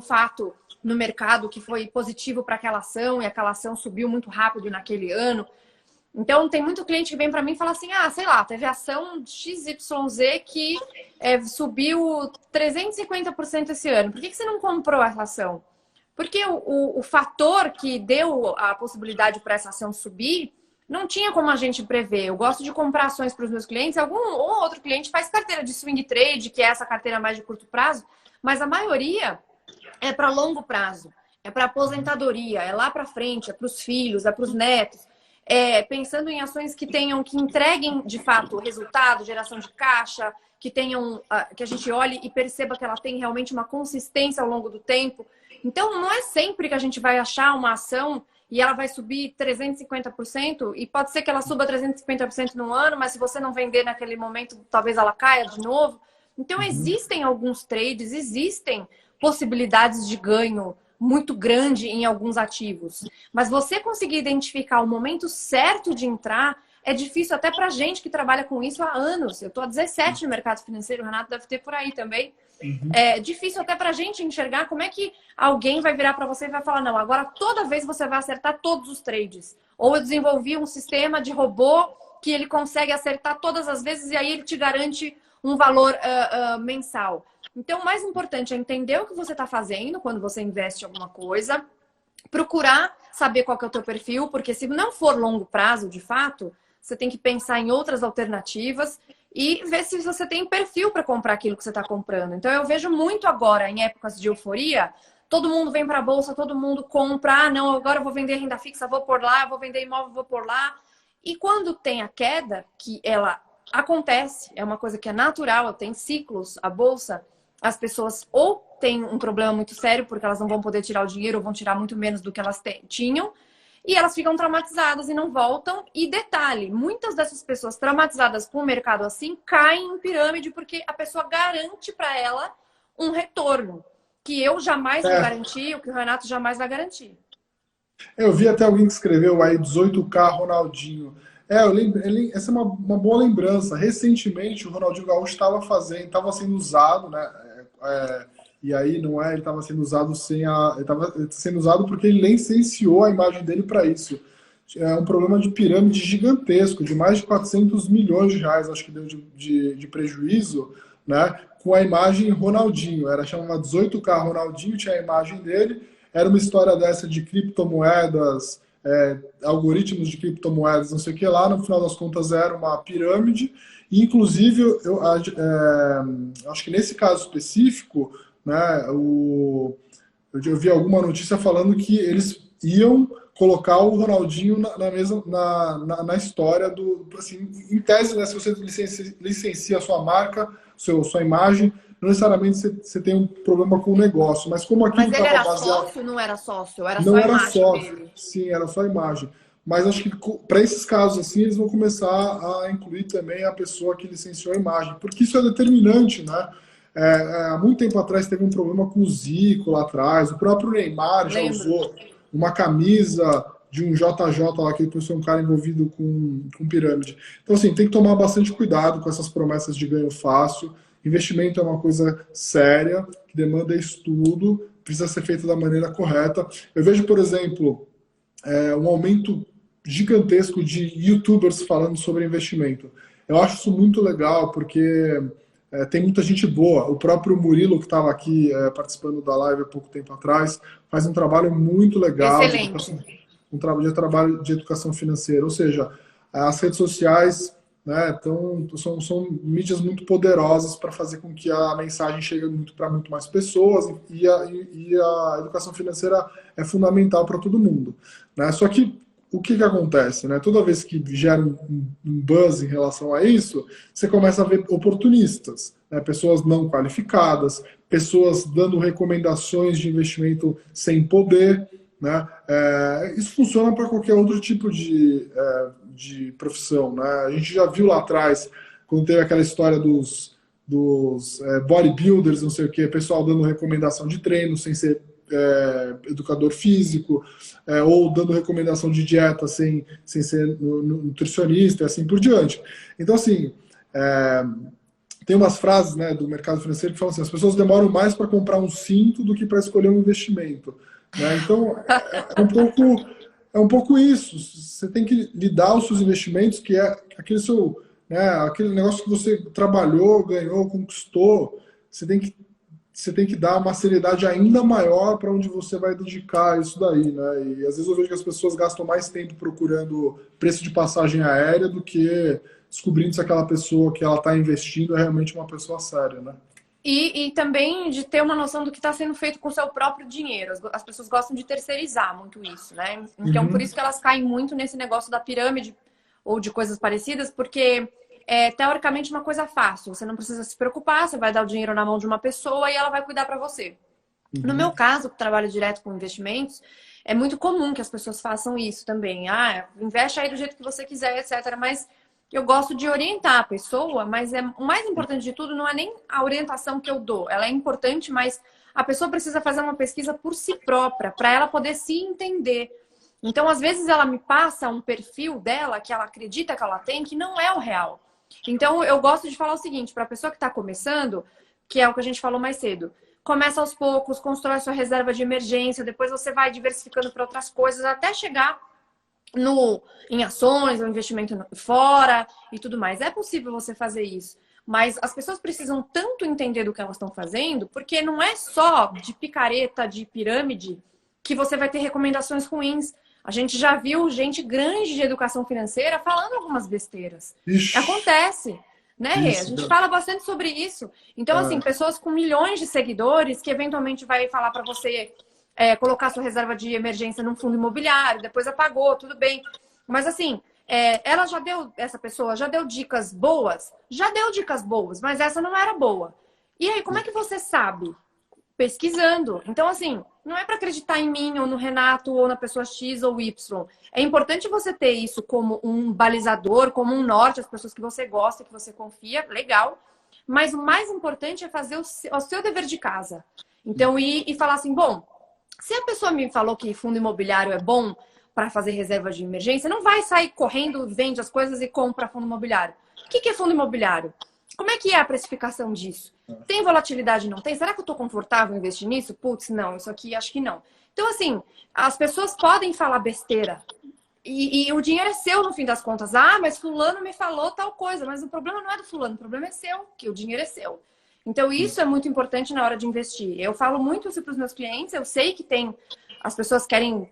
fato no mercado que foi positivo para aquela ação e aquela ação subiu muito rápido naquele ano. Então, tem muito cliente que vem para mim e fala assim, sei lá, teve ação XYZ que subiu 350% esse ano. Por que você não comprou essa ação? Porque o fator que deu a possibilidade para essa ação subir não tinha como a gente prever. Eu gosto de comprar ações para os meus clientes. Algum ou outro cliente faz carteira de swing trade, que é essa carteira mais de curto prazo, mas a maioria é para longo prazo. É para aposentadoria, é lá para frente, é para os filhos, é para os netos. Pensando em ações que entreguem de fato resultado, geração de caixa, que a gente olhe e perceba que ela tem realmente uma consistência ao longo do tempo. Então, não é sempre que a gente vai achar uma ação e ela vai subir 350%, e pode ser que ela suba 350% no ano, mas se você não vender naquele momento, talvez ela caia de novo. Então, existem alguns trades, existem possibilidades de ganho muito grande em alguns ativos. Mas você conseguir identificar o momento certo de entrar é difícil até para gente que trabalha com isso há anos. Eu estou há 17 no mercado financeiro, o Renato deve ter por aí também. É difícil até para a gente enxergar como é que alguém vai virar para você e vai falar, não, agora toda vez você vai acertar todos os trades. Ou eu desenvolvi um sistema de robô que ele consegue acertar todas as vezes e aí ele te garante um valor mensal. Então, o mais importante é entender o que você está fazendo quando você investe em alguma coisa, procurar saber qual que é o teu perfil, porque se não for longo prazo, de fato, você tem que pensar em outras alternativas e ver se você tem perfil para comprar aquilo que você está comprando. Então, eu vejo muito agora, em épocas de euforia, todo mundo vem para a bolsa, todo mundo compra, ah, não, agora eu vou vender renda fixa, vou por lá, vou vender imóvel, vou por lá. E quando tem a queda, que ela acontece, é uma coisa que é natural, tem ciclos, a bolsa, as pessoas ou têm um problema muito sério, porque elas não vão poder tirar o dinheiro, ou vão tirar muito menos do que elas tinham, e elas ficam traumatizadas e não voltam. E detalhe, muitas dessas pessoas traumatizadas com o mercado assim, caem em pirâmide, porque a pessoa garante para ela um retorno, que eu jamais vou garantir, o que o Renato jamais vai garantir. Eu vi até alguém que escreveu aí 18K Ronaldinho. Eu lembro, essa é uma boa lembrança. Recentemente, o Ronaldinho Gaúcho estava sendo usado, né? E aí não é, ele estava sendo usado ele estava sendo usado porque ele licenciou a imagem dele para isso. É um problema de pirâmide gigantesco, de mais de 400 milhões de reais, acho que deu de prejuízo, né? Com a imagem Ronaldinho. Era chamada 18K Ronaldinho, tinha a imagem dele. Era uma história dessa de criptomoedas, algoritmos de criptomoedas, não sei o que lá. No final das contas, era uma pirâmide. E, inclusive, eu acho que nesse caso específico, né, eu vi alguma notícia falando que eles iam colocar o Ronaldinho na história assim, em tese, né, se você licencia a sua marca, sua imagem, não necessariamente você tem um problema com o negócio, mas como aquilo estava baseado... Mas ele era sócio, não era sócio? Era não só a era imagem sócio, dele. sim, era só a imagem. Mas acho que para esses casos assim, eles vão começar a incluir também a pessoa que licenciou a imagem, porque isso é determinante, né? Há muito tempo atrás teve um problema com o Zico lá atrás, o próprio Neymar já usou uma camisa de um JJ lá, que depois foi um cara envolvido com pirâmide. Então, assim, tem que tomar bastante cuidado com essas promessas de ganho fácil. Investimento é uma coisa séria, que demanda estudo, precisa ser feito da maneira correta. Eu vejo, por exemplo, um aumento gigantesco de YouTubers falando sobre investimento. Eu acho isso muito legal, porque tem muita gente boa. O próprio Murilo, que estava aqui participando da live há pouco tempo atrás, faz um trabalho muito legal de trabalho de educação financeira. Ou seja, as redes sociais, né, são mídias muito poderosas para fazer com que a mensagem chegue para muito mais pessoas, e a educação financeira é fundamental para todo mundo, né? Só que o que acontece, né? Toda vez que gera um buzz em relação a isso, você começa a ver oportunistas, né? Pessoas não qualificadas, pessoas dando recomendações de investimento sem poder, né? Isso funciona para qualquer outro tipo de profissão, né? A gente já viu lá atrás, quando teve aquela história dos bodybuilders, não sei o que, pessoal dando recomendação de treino sem ser educador físico, ou dando recomendação de dieta sem ser nutricionista e assim por diante. Então, assim, tem umas frases, né, do mercado financeiro que falam assim: as pessoas demoram mais para comprar um cinto do que para escolher um investimento, né? Então, é um pouco isso. Você tem que lidar os seus investimentos, que é aquele seu, né, aquele negócio que você trabalhou, ganhou, conquistou. Você tem que dar uma seriedade ainda maior para onde você vai dedicar isso daí, né? E às vezes eu vejo que as pessoas gastam mais tempo procurando preço de passagem aérea do que descobrindo se aquela pessoa que ela está investindo é realmente uma pessoa séria, né? E também de ter uma noção do que está sendo feito com o seu próprio dinheiro. As pessoas gostam de terceirizar muito isso, né? Então, por isso que elas caem muito nesse negócio da pirâmide ou de coisas parecidas, porque é teoricamente uma coisa fácil. Você não precisa se preocupar, você vai dar o dinheiro na mão de uma pessoa e ela vai cuidar para você. No meu caso, que trabalho direto com investimentos, é muito comum que as pessoas façam isso também. Ah, investe aí do jeito que você quiser, etc. Mas eu gosto de orientar a pessoa, mas o mais importante de tudo não é nem a orientação que eu dou. Ela é importante, mas a pessoa precisa fazer uma pesquisa por si própria, para ela poder se entender. Então, às vezes, ela me passa um perfil dela que ela acredita que ela tem, que não é o real. Então, eu gosto de falar o seguinte, para a pessoa que está começando, que é o que a gente falou mais cedo. Começa aos poucos, constrói sua reserva de emergência, depois você vai diversificando para outras coisas, até chegar em ações, no investimento fora e tudo mais. É possível você fazer isso. Mas as pessoas precisam tanto entender do que elas estão fazendo, porque não é só de picareta, de pirâmide, que você vai ter recomendações ruins. A gente já viu gente grande de educação financeira falando algumas besteiras. Ixi, Acontece, né, Rê? A isso, gente fala bastante sobre isso. Então, assim, pessoas com milhões de seguidores que eventualmente vai falar para você colocar sua reserva de emergência num fundo imobiliário, depois apagou, tudo bem. Mas, assim, essa pessoa já deu dicas boas? Já deu dicas boas, mas essa não era boa. E aí, como é que você sabe? Pesquisando. Então, assim, não é para acreditar em mim, ou no Renato, ou na pessoa X ou Y. É importante você ter isso como um balizador, como um norte, as pessoas que você gosta, que você confia, legal. Mas o mais importante é fazer o seu dever de casa. Então, ir e falar assim, bom, se a pessoa me falou que fundo imobiliário é bom para fazer reserva de emergência, não vai sair correndo, vende as coisas e compra fundo imobiliário. O que é fundo imobiliário? Como é que é a precificação disso? Tem volatilidade? Não tem? Será que eu estou confortável em investir nisso? Putz, não, isso aqui acho que não. Então, assim, as pessoas podem falar besteira. E o dinheiro é seu no fim das contas. Ah, mas fulano me falou tal coisa. Mas o problema não é do fulano, o problema é seu, que o dinheiro é seu. Então, isso é muito importante na hora de investir. Eu falo muito isso para os meus clientes. Eu sei que as pessoas querem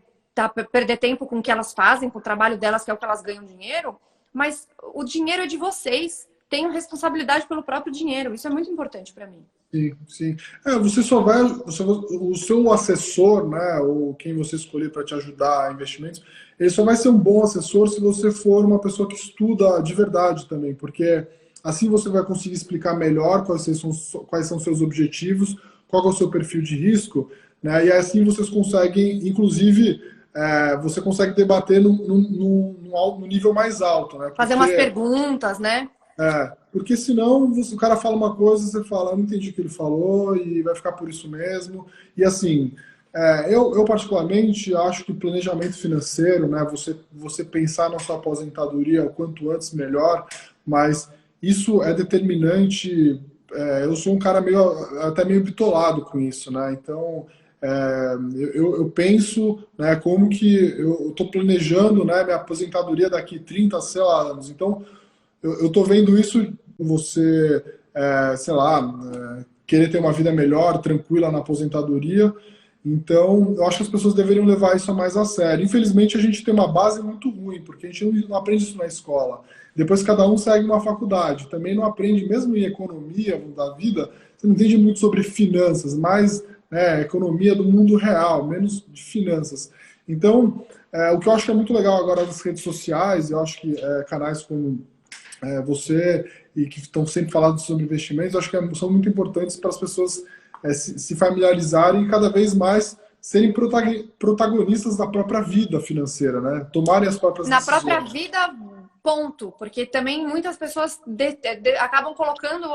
perder tempo com o que elas fazem, com o trabalho delas, que é o que elas ganham dinheiro. Mas o dinheiro é de vocês. Tenham responsabilidade pelo próprio dinheiro. Isso é muito importante para mim. sim, sim. Você só vai, o seu assessor, né, ou quem você escolher para te ajudar a investimentos, ele só vai ser um bom assessor se você for uma pessoa que estuda de verdade também, porque assim você vai conseguir explicar melhor quais são seus objetivos, qual é o seu perfil de risco, né, e assim vocês conseguem, inclusive, você consegue debater no nível mais alto, né? Fazer umas perguntas, né? Porque senão o cara fala uma coisa, você fala, eu não entendi o que ele falou e vai ficar por isso mesmo. E assim, eu particularmente acho que o planejamento financeiro, né, você pensar na sua aposentadoria o quanto antes melhor, mas isso é determinante. Eu sou um cara até meio bitolado com isso, né? Então eu penso, né, como que eu estou planejando, né, minha aposentadoria daqui 30, sei lá, anos. Então eu tô vendo isso com você, sei lá, querer ter uma vida melhor, tranquila na aposentadoria. Então, eu acho que as pessoas deveriam levar isso mais a sério. Infelizmente, a gente tem uma base muito ruim, porque a gente não aprende isso na escola. Depois, cada um segue uma faculdade. Também não aprende, mesmo em economia da vida, você não entende muito sobre finanças, mais economia do mundo real, menos de finanças. Então, o que eu acho que é muito legal agora das redes sociais, eu acho que canais como você e que estão sempre falando sobre investimentos, acho que são muito importantes para as pessoas se familiarizarem e cada vez mais serem protagonistas da própria vida financeira, né? Tomarem as próprias decisões. Na própria vida, ponto. Porque também muitas pessoas acabam colocando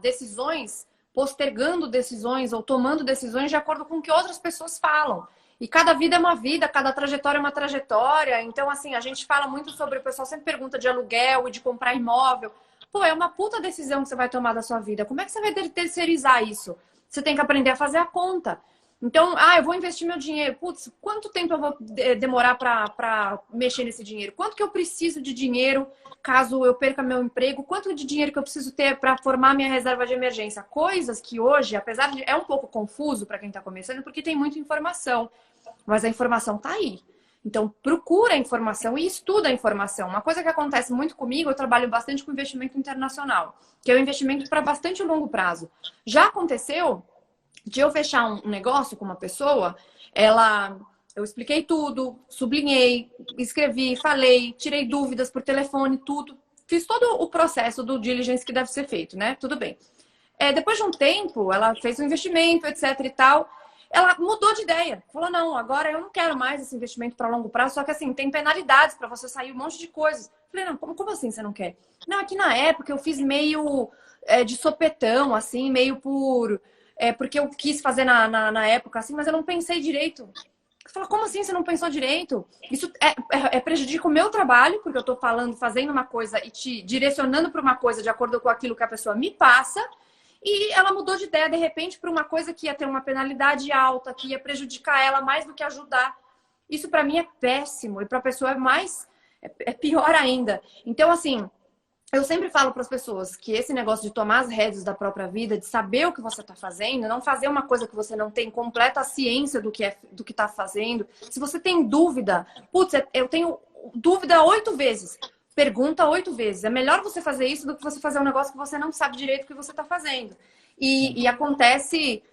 decisões, postergando decisões ou tomando decisões de acordo com o que outras pessoas falam. E cada vida é uma vida, cada trajetória é uma trajetória. Então, assim, a gente fala muito sobre... O pessoal sempre pergunta de aluguel e de comprar imóvel. Pô, é uma puta decisão que você vai tomar da sua vida. Como é que você vai terceirizar isso? Você tem que aprender a fazer a conta. Então, eu vou investir meu dinheiro. Putz, quanto tempo eu vou demorar para mexer nesse dinheiro? Quanto que eu preciso de dinheiro caso eu perca meu emprego? Quanto de dinheiro que eu preciso ter para formar minha reserva de emergência? Coisas que hoje, apesar de... É um pouco confuso para quem está começando, porque tem muita informação. Mas a informação está aí. Então, procura a informação e estuda a informação. Uma coisa que acontece muito comigo, eu trabalho bastante com investimento internacional, que é um investimento para bastante longo prazo. Já aconteceu de eu fechar um negócio com uma pessoa, eu expliquei tudo, sublinhei, escrevi, falei, tirei dúvidas por telefone, tudo. Fiz todo o processo do diligence que deve ser feito, né? Tudo bem. Depois de um tempo, ela fez um investimento, etc e tal. Ela mudou de ideia. Falou, não, agora eu não quero mais esse investimento para longo prazo, só que assim, tem penalidades para você sair um monte de coisas. Falei, não, como assim você não quer? Não, aqui na época eu fiz meio de sopetão, assim, meio porque eu quis fazer na época, assim, mas eu não pensei direito. Você fala, como assim você não pensou direito? Isso prejudica o meu trabalho, porque eu estou fazendo uma coisa e te direcionando para uma coisa de acordo com aquilo que a pessoa me passa. E ela mudou de ideia, de repente, para uma coisa que ia ter uma penalidade alta, que ia prejudicar ela mais do que ajudar. Isso, para mim, é péssimo. E para a pessoa é pior ainda. Então, assim, eu sempre falo para as pessoas que esse negócio de tomar as rédeas da própria vida, de saber o que você está fazendo, não fazer uma coisa que você não tem completa ciência do que está fazendo. Se você tem dúvida, putz, eu tenho dúvida 8 vezes. Pergunta 8 vezes. É melhor você fazer isso do que você fazer um negócio que você não sabe direito o que você está fazendo. E acontece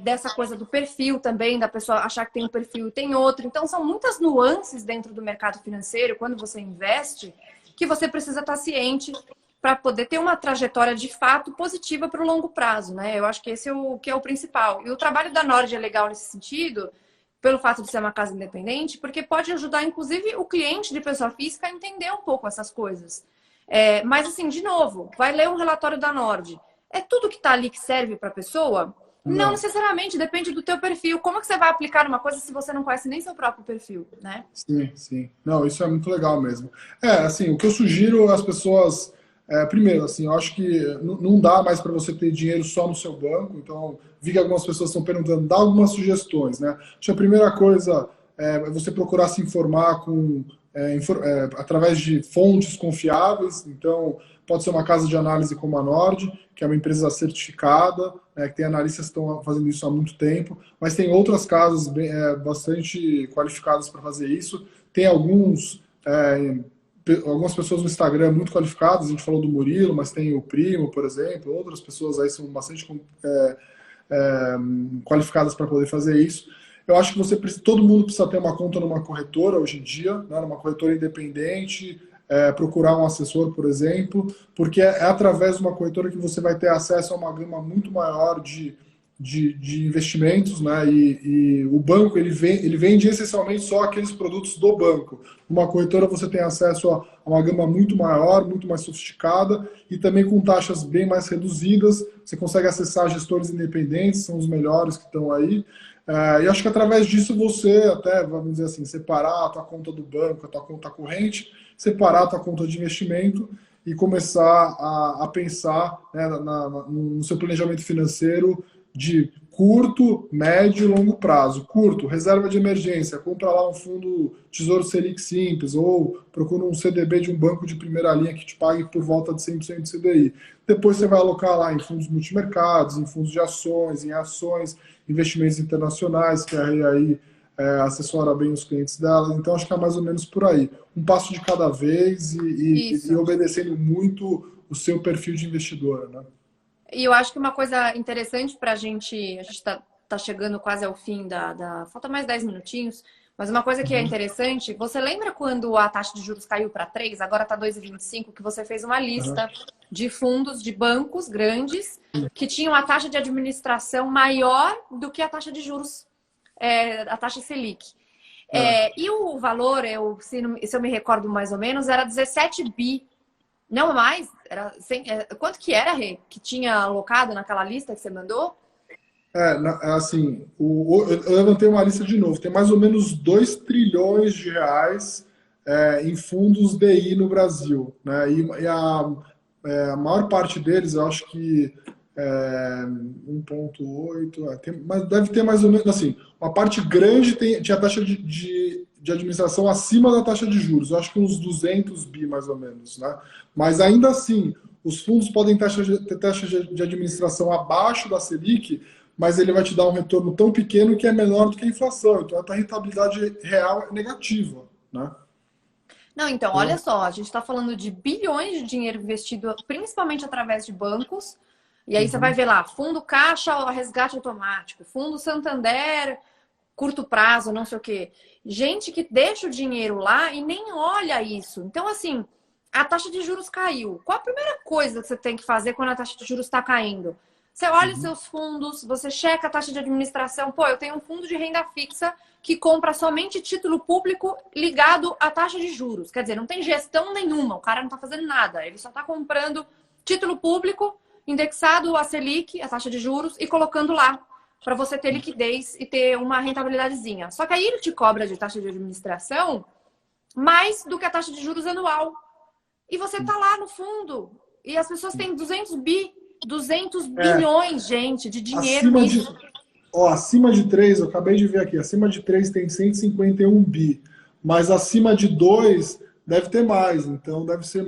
dessa coisa do perfil também, da pessoa achar que tem um perfil e tem outro. Então, são muitas nuances dentro do mercado financeiro, quando você investe, que você precisa estar ciente para poder ter uma trajetória de fato positiva para o longo prazo, né? Eu acho que esse é o principal. E o trabalho da Nord é legal nesse sentido, pelo fato de ser uma casa independente, porque pode ajudar, inclusive, o cliente de pessoa física a entender um pouco essas coisas. Mas, assim, de novo, vai ler um relatório da Nord. É tudo que está ali que serve para a pessoa? Não necessariamente, depende do teu perfil. Como é que você vai aplicar uma coisa se você não conhece nem seu próprio perfil, né? Sim, sim. Não, isso é muito legal mesmo. Assim, o que eu sugiro às pessoas... primeiro, assim, eu acho que não dá mais para você ter dinheiro só no seu banco, então vi que algumas pessoas estão perguntando, dá algumas sugestões, né? Acho que a primeira coisa é você procurar se informar através de fontes confiáveis, então pode ser uma casa de análise como a Nord, que é uma empresa certificada, que tem analistas que estão fazendo isso há muito tempo, mas tem outras casas bastante qualificadas para fazer isso, tem algumas pessoas no Instagram muito qualificadas, a gente falou do Murilo, mas tem o Primo, por exemplo, outras pessoas aí são bastante qualificadas para poder fazer isso. Eu acho que todo mundo precisa ter uma conta numa corretora hoje em dia, né, numa corretora independente, procurar um assessor, por exemplo, porque é através de uma corretora que você vai ter acesso a uma gama muito maior de investimentos, né? E o banco ele vende essencialmente só aqueles produtos do banco. Uma corretora você tem acesso a uma gama muito maior, muito mais sofisticada e também com taxas bem mais reduzidas. Você consegue acessar gestores independentes, são os melhores que estão aí. E acho que através disso você até, vamos dizer assim, separar a tua conta do banco, a tua conta corrente, separar a tua conta de investimento e começar a pensar, né, no seu planejamento financeiro de curto, médio e longo prazo. Curto, reserva de emergência, compra lá um fundo Tesouro Selic Simples ou procura um CDB de um banco de primeira linha que te pague por volta de 100% de CDI. Depois você vai alocar lá em fundos multimercados, em fundos de ações, em ações, investimentos internacionais, que aí assessora bem os clientes dela. Então, acho que é mais ou menos por aí. Um passo de cada vez e obedecendo muito o seu perfil de investidora, né? E eu acho que uma coisa interessante para a gente tá chegando quase ao fim falta mais 10 minutinhos, mas uma coisa que é interessante, você lembra quando a taxa de juros caiu para 3, agora está 2,25, que você fez uma lista de fundos de bancos grandes que tinham a taxa de administração maior do que a taxa de juros, a taxa Selic. E o valor, se eu me recordo mais ou menos, era 17 bi. Não mais? Quanto que era, Rê, que tinha alocado naquela lista que você mandou? Assim, eu levantei uma lista de novo. Tem mais ou menos 2 trilhões de reais em fundos DI no Brasil, né? E a maior parte deles, eu acho que 1,8, mas deve ter mais ou menos assim. Uma parte grande tinha taxa de administração acima da taxa de juros. Eu acho que uns 200 bi, mais ou menos, né? Mas ainda assim, os fundos podem ter taxa de administração abaixo da Selic, mas ele vai te dar um retorno tão pequeno que é menor do que a inflação. Então, a tua rentabilidade real é negativa, né? Não, então, olha só, a gente está falando de bilhões de dinheiro investido principalmente através de bancos. E aí você vai ver lá, fundo caixa, resgate automático, fundo Santander, curto prazo, não sei o quê. Gente que deixa o dinheiro lá e nem olha isso. Então, assim, a taxa de juros caiu. Qual a primeira coisa que você tem que fazer quando a taxa de juros está caindo? Você olha os seus fundos, você checa a taxa de administração. Pô, eu tenho um fundo de renda fixa que compra somente título público ligado à taxa de juros. Quer dizer, não tem gestão nenhuma, o cara não está fazendo nada. Ele só está comprando título público indexado à Selic, a taxa de juros, e colocando lá para você ter liquidez e ter uma rentabilidadezinha. Só que aí ele te cobra de taxa de administração mais do que a taxa de juros anual. E você está lá no fundo. E as pessoas têm 200 bilhões, gente, de dinheiro nisso. Acima de 3, eu acabei de ver aqui, acima de 3 tem 151 bi, mas acima de 2 deve ter mais, então deve ser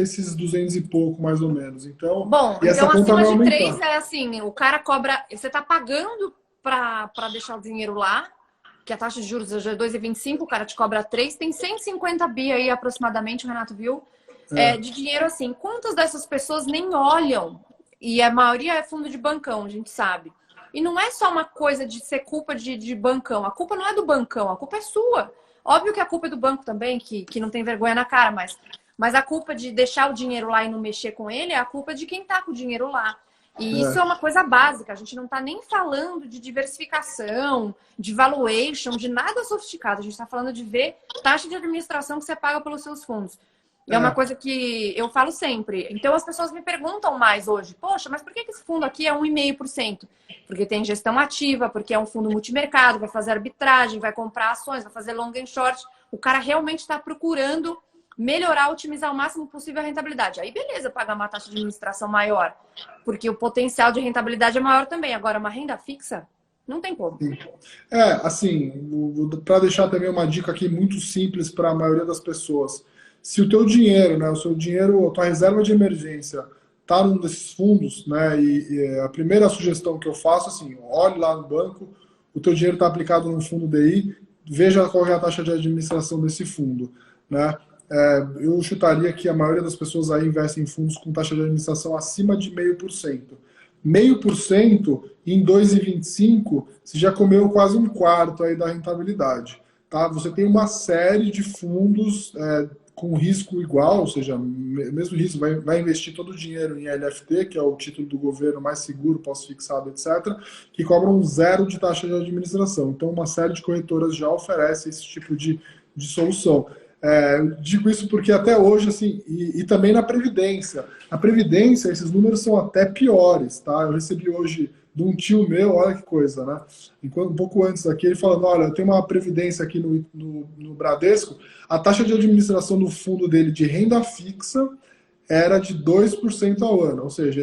esses 200 e pouco, mais ou menos. Então, bom, e essa então conta acima vai de aumentar. 3 é assim, o cara cobra, você está pagando para deixar o dinheiro lá, que a taxa de juros é 2,25, o cara te cobra 3, tem 150 bi aí aproximadamente, o Renato viu, de dinheiro assim. Quantas dessas pessoas nem olham? E a maioria é fundo de bancão, a gente sabe. E não é só uma coisa de ser culpa de bancão. A culpa não é do bancão, a culpa é sua. Óbvio que a culpa é do banco também, que não tem vergonha na cara, mas a culpa de deixar o dinheiro lá e não mexer com ele é a culpa de quem tá com o dinheiro lá. E isso é uma coisa básica. A gente não tá nem falando de diversificação, de valuation, de nada sofisticado. A gente tá falando de ver taxa de administração que você paga pelos seus fundos. É uma coisa que eu falo sempre. Então, as pessoas me perguntam mais hoje. Poxa, mas por que esse fundo aqui é 1,5%? Porque tem gestão ativa, porque é um fundo multimercado, vai fazer arbitragem, vai comprar ações, vai fazer long and short. O cara realmente está procurando melhorar, otimizar o máximo possível a rentabilidade. Aí, beleza, pagar uma taxa de administração maior, porque o potencial de rentabilidade é maior também. Agora, uma renda fixa, não tem como. Assim, para deixar também uma dica aqui muito simples para a maioria das pessoas. Se o teu dinheiro, né, o seu dinheiro, a tua reserva de emergência está num desses fundos, né, e a primeira sugestão que eu faço, assim, olhe lá no banco, o teu dinheiro está aplicado num fundo DI, veja qual é a taxa de administração desse fundo, né. Eu chutaria que a maioria das pessoas aí investem em fundos com taxa de administração acima de 0,5%. 0,5% em 2,25, você já comeu quase um quarto aí da rentabilidade, tá? Você tem uma série de fundos com risco igual, ou seja, mesmo risco, vai investir todo o dinheiro em LFT, que é o título do governo mais seguro, pós-fixado, etc., que cobram 0 de taxa de administração. Então, uma série de corretoras já oferece esse tipo de solução. Digo isso porque até hoje, assim, e também na Previdência. Na Previdência, esses números são até piores, tá? Eu recebi hoje de um tio meu, olha que coisa, né? Um pouco antes daqui, ele falando, olha, eu tenho uma Previdência aqui no Bradesco, a taxa de administração do fundo dele de renda fixa era de 2% ao ano, ou seja,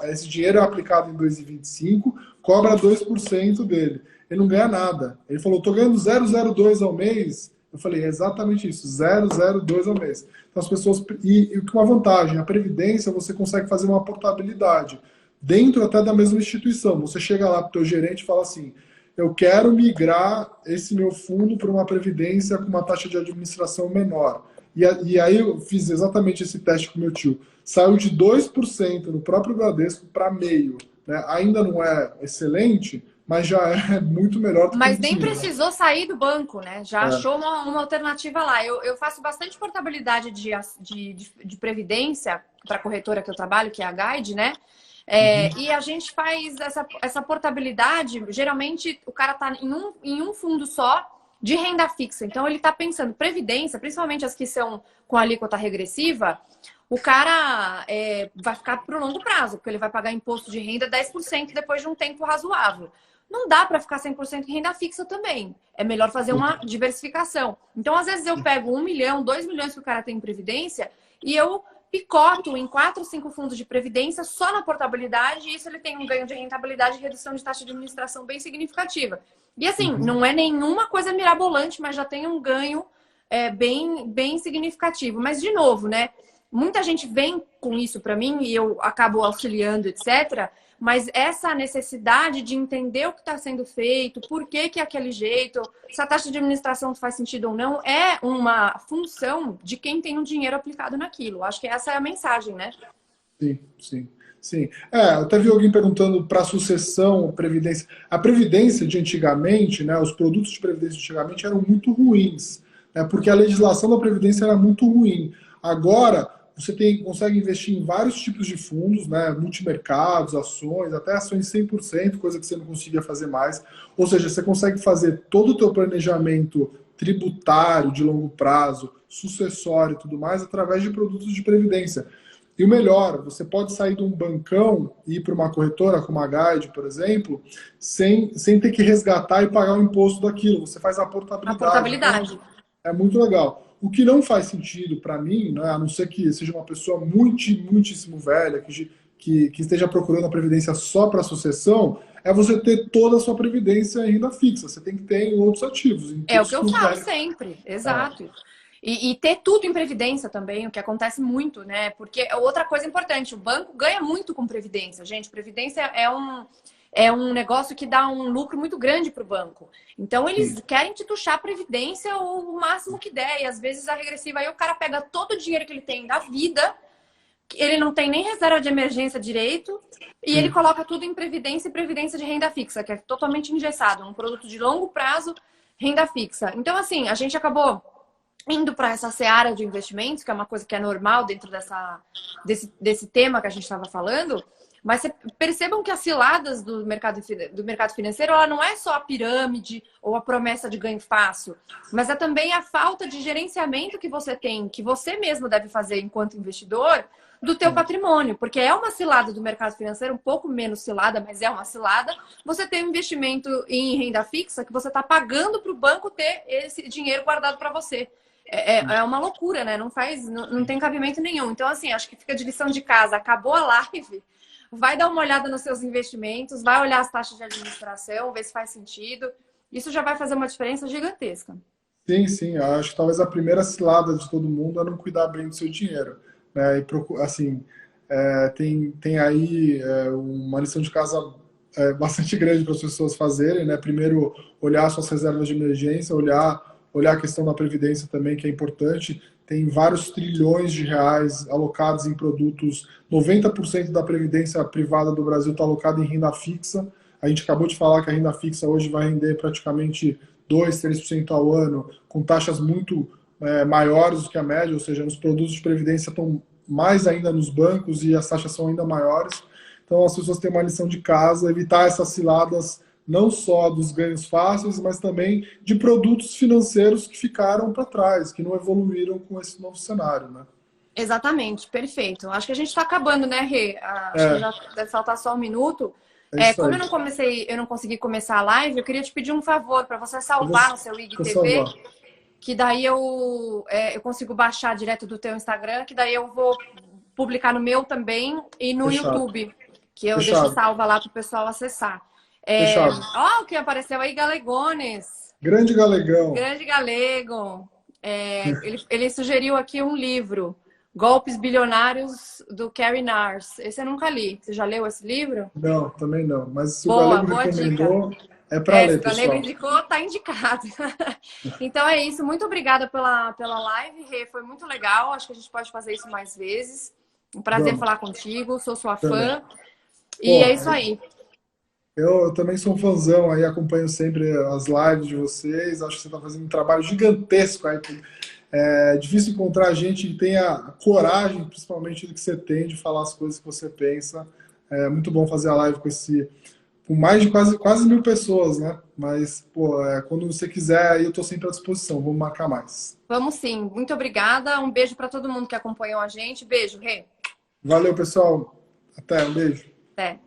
esse dinheiro é aplicado em 2,25, cobra 2% dele. Ele não ganha nada. Ele falou, estou ganhando 0,02 ao mês. Eu falei, é exatamente isso, 0,02 ao mês. Então as pessoas... E com uma vantagem, a Previdência você consegue fazer uma portabilidade dentro até da mesma instituição. Você chega lá para o teu gerente e fala assim, eu quero migrar esse meu fundo para uma Previdência com uma taxa de administração menor. E aí eu fiz exatamente esse teste com meu tio. Saiu de 2% no próprio Bradesco para meio. Né? Ainda não é excelente, mas já é muito melhor do que Mas nem precisou sair do banco, né? Já achou uma alternativa lá. Eu faço bastante portabilidade de previdência para a corretora que eu trabalho, que é a Guide, né? E a gente faz essa portabilidade, geralmente o cara está em um fundo só de renda fixa. Então ele está pensando, previdência, principalmente as que são com alíquota regressiva, o cara vai ficar para o longo prazo, porque ele vai pagar imposto de renda 10% depois de um tempo razoável. Não dá para ficar 100% em renda fixa também. É melhor fazer uma diversificação. Então, às vezes, eu pego 1 milhão, 2 milhões que o cara tem em previdência e eu picoto em 4, 5 fundos de previdência só na portabilidade e isso ele tem um ganho de rentabilidade e redução de taxa de administração bem significativa. E assim, não é nenhuma coisa mirabolante, mas já tem um ganho bem significativo. Mas, de novo, né? Muita gente vem com isso para mim e eu acabo auxiliando, etc., mas essa necessidade de entender o que está sendo feito, por que é aquele jeito, se a taxa de administração faz sentido ou não, é uma função de quem tem o dinheiro aplicado naquilo. Acho que essa é a mensagem, né? Sim. Eu até vi alguém perguntando para sucessão, previdência. A previdência de antigamente, né, os produtos de previdência de antigamente eram muito ruins, né, porque a legislação da previdência era muito ruim. Agora, você consegue investir em vários tipos de fundos, né? Multimercados, ações, até ações 100%, coisa que você não conseguia fazer mais. Ou seja, você consegue fazer todo o teu planejamento tributário de longo prazo, sucessório e tudo mais, através de produtos de previdência. E o melhor, você pode sair de um bancão e ir para uma corretora, como a Guide, por exemplo, sem ter que resgatar e pagar o imposto daquilo. Você faz a portabilidade. A portabilidade. Então, é muito legal. O que não faz sentido para mim, né, a não ser que seja uma pessoa muitíssimo velha, que esteja procurando a previdência só para sucessão, é você ter toda a sua previdência em renda fixa. Você tem que ter em outros ativos. É o que eu falo sempre, exato. E ter tudo em previdência também, o que acontece muito, né? Porque outra coisa importante, o banco ganha muito com previdência, gente. Previdência é um negócio que dá um lucro muito grande para o banco. Então, eles querem te tuchar a previdência o máximo que der. E às vezes a regressiva aí o cara pega todo o dinheiro que ele tem da vida, ele não tem nem reserva de emergência direito, e ele coloca tudo em previdência e previdência de renda fixa, que é totalmente engessado, um produto de longo prazo, renda fixa. Então, assim, a gente acabou indo para essa seara de investimentos, que é uma coisa que é normal dentro desse tema que a gente estava falando, mas percebam que as ciladas do mercado financeiro, ela não é só a pirâmide ou a promessa de ganho fácil, mas é também a falta de gerenciamento que você tem, que você mesmo deve fazer enquanto investidor, do teu patrimônio, porque é uma cilada do mercado financeiro, um pouco menos cilada, mas é uma cilada. Você tem um investimento em renda fixa que você está pagando para o banco ter esse dinheiro guardado para você. É uma loucura, né? Não tem cabimento nenhum. Então, assim, acho que fica de lição de casa. Acabou a live, vai dar uma olhada nos seus investimentos, vai olhar as taxas de administração, ver se faz sentido. Isso já vai fazer uma diferença gigantesca. Sim. Eu acho que talvez a primeira cilada de todo mundo é não cuidar bem do seu dinheiro. Né? E, assim, tem aí uma lição de casa bastante grande para as pessoas fazerem. Né? Primeiro, olhar suas reservas de emergência, olhar a questão da previdência também, que é importante. Tem vários trilhões de reais alocados em produtos. 90% da previdência privada do Brasil está alocada em renda fixa. A gente acabou de falar que a renda fixa hoje vai render praticamente 2, 3% ao ano, com taxas muito maiores do que a média, ou seja, os produtos de previdência estão mais ainda nos bancos e as taxas são ainda maiores. Então as pessoas têm uma lição de casa, evitar essas ciladas não só dos ganhos fáceis, mas também de produtos financeiros que ficaram para trás, que não evoluíram com esse novo cenário, né? Exatamente, perfeito. Acho que a gente está acabando, né, Rê? Acho que já deve faltar só um minuto. Como eu não consegui começar a live, eu queria te pedir um favor para você salvar no seu IGTV, que daí eu consigo baixar direto do teu Instagram, que daí eu vou publicar no meu também e no YouTube, que eu deixo salva lá para o pessoal acessar. Ó, o que apareceu aí, Galegones. Grande Galegão. Grande Galego. Ele sugeriu aqui um livro, Golpes Bilionários, do Carrie Nars. Esse eu nunca li. Você já leu esse livro? Não, também não. Mas se o Galego recomendou, dica. É para ler, pessoal. Se o Galego indicou, tá indicado. Então é isso. Muito obrigada pela live, Rê. Foi muito legal. Acho que a gente pode fazer isso mais vezes. Um prazer falar contigo. Sou sua fã. E é isso aí. Eu também sou um fãzão aí, acompanho sempre as lives de vocês. Acho que você está fazendo um trabalho gigantesco aí. É difícil encontrar gente que tenha coragem, principalmente do que você tem, de falar as coisas que você pensa. É muito bom fazer a live com mais de quase 1.000 pessoas, né? Mas, quando você quiser, aí eu estou sempre à disposição. Vamos marcar mais. Vamos sim. Muito obrigada. Um beijo para todo mundo que acompanhou a gente. Beijo, Rê. Valeu, pessoal. Até. Um beijo. Até.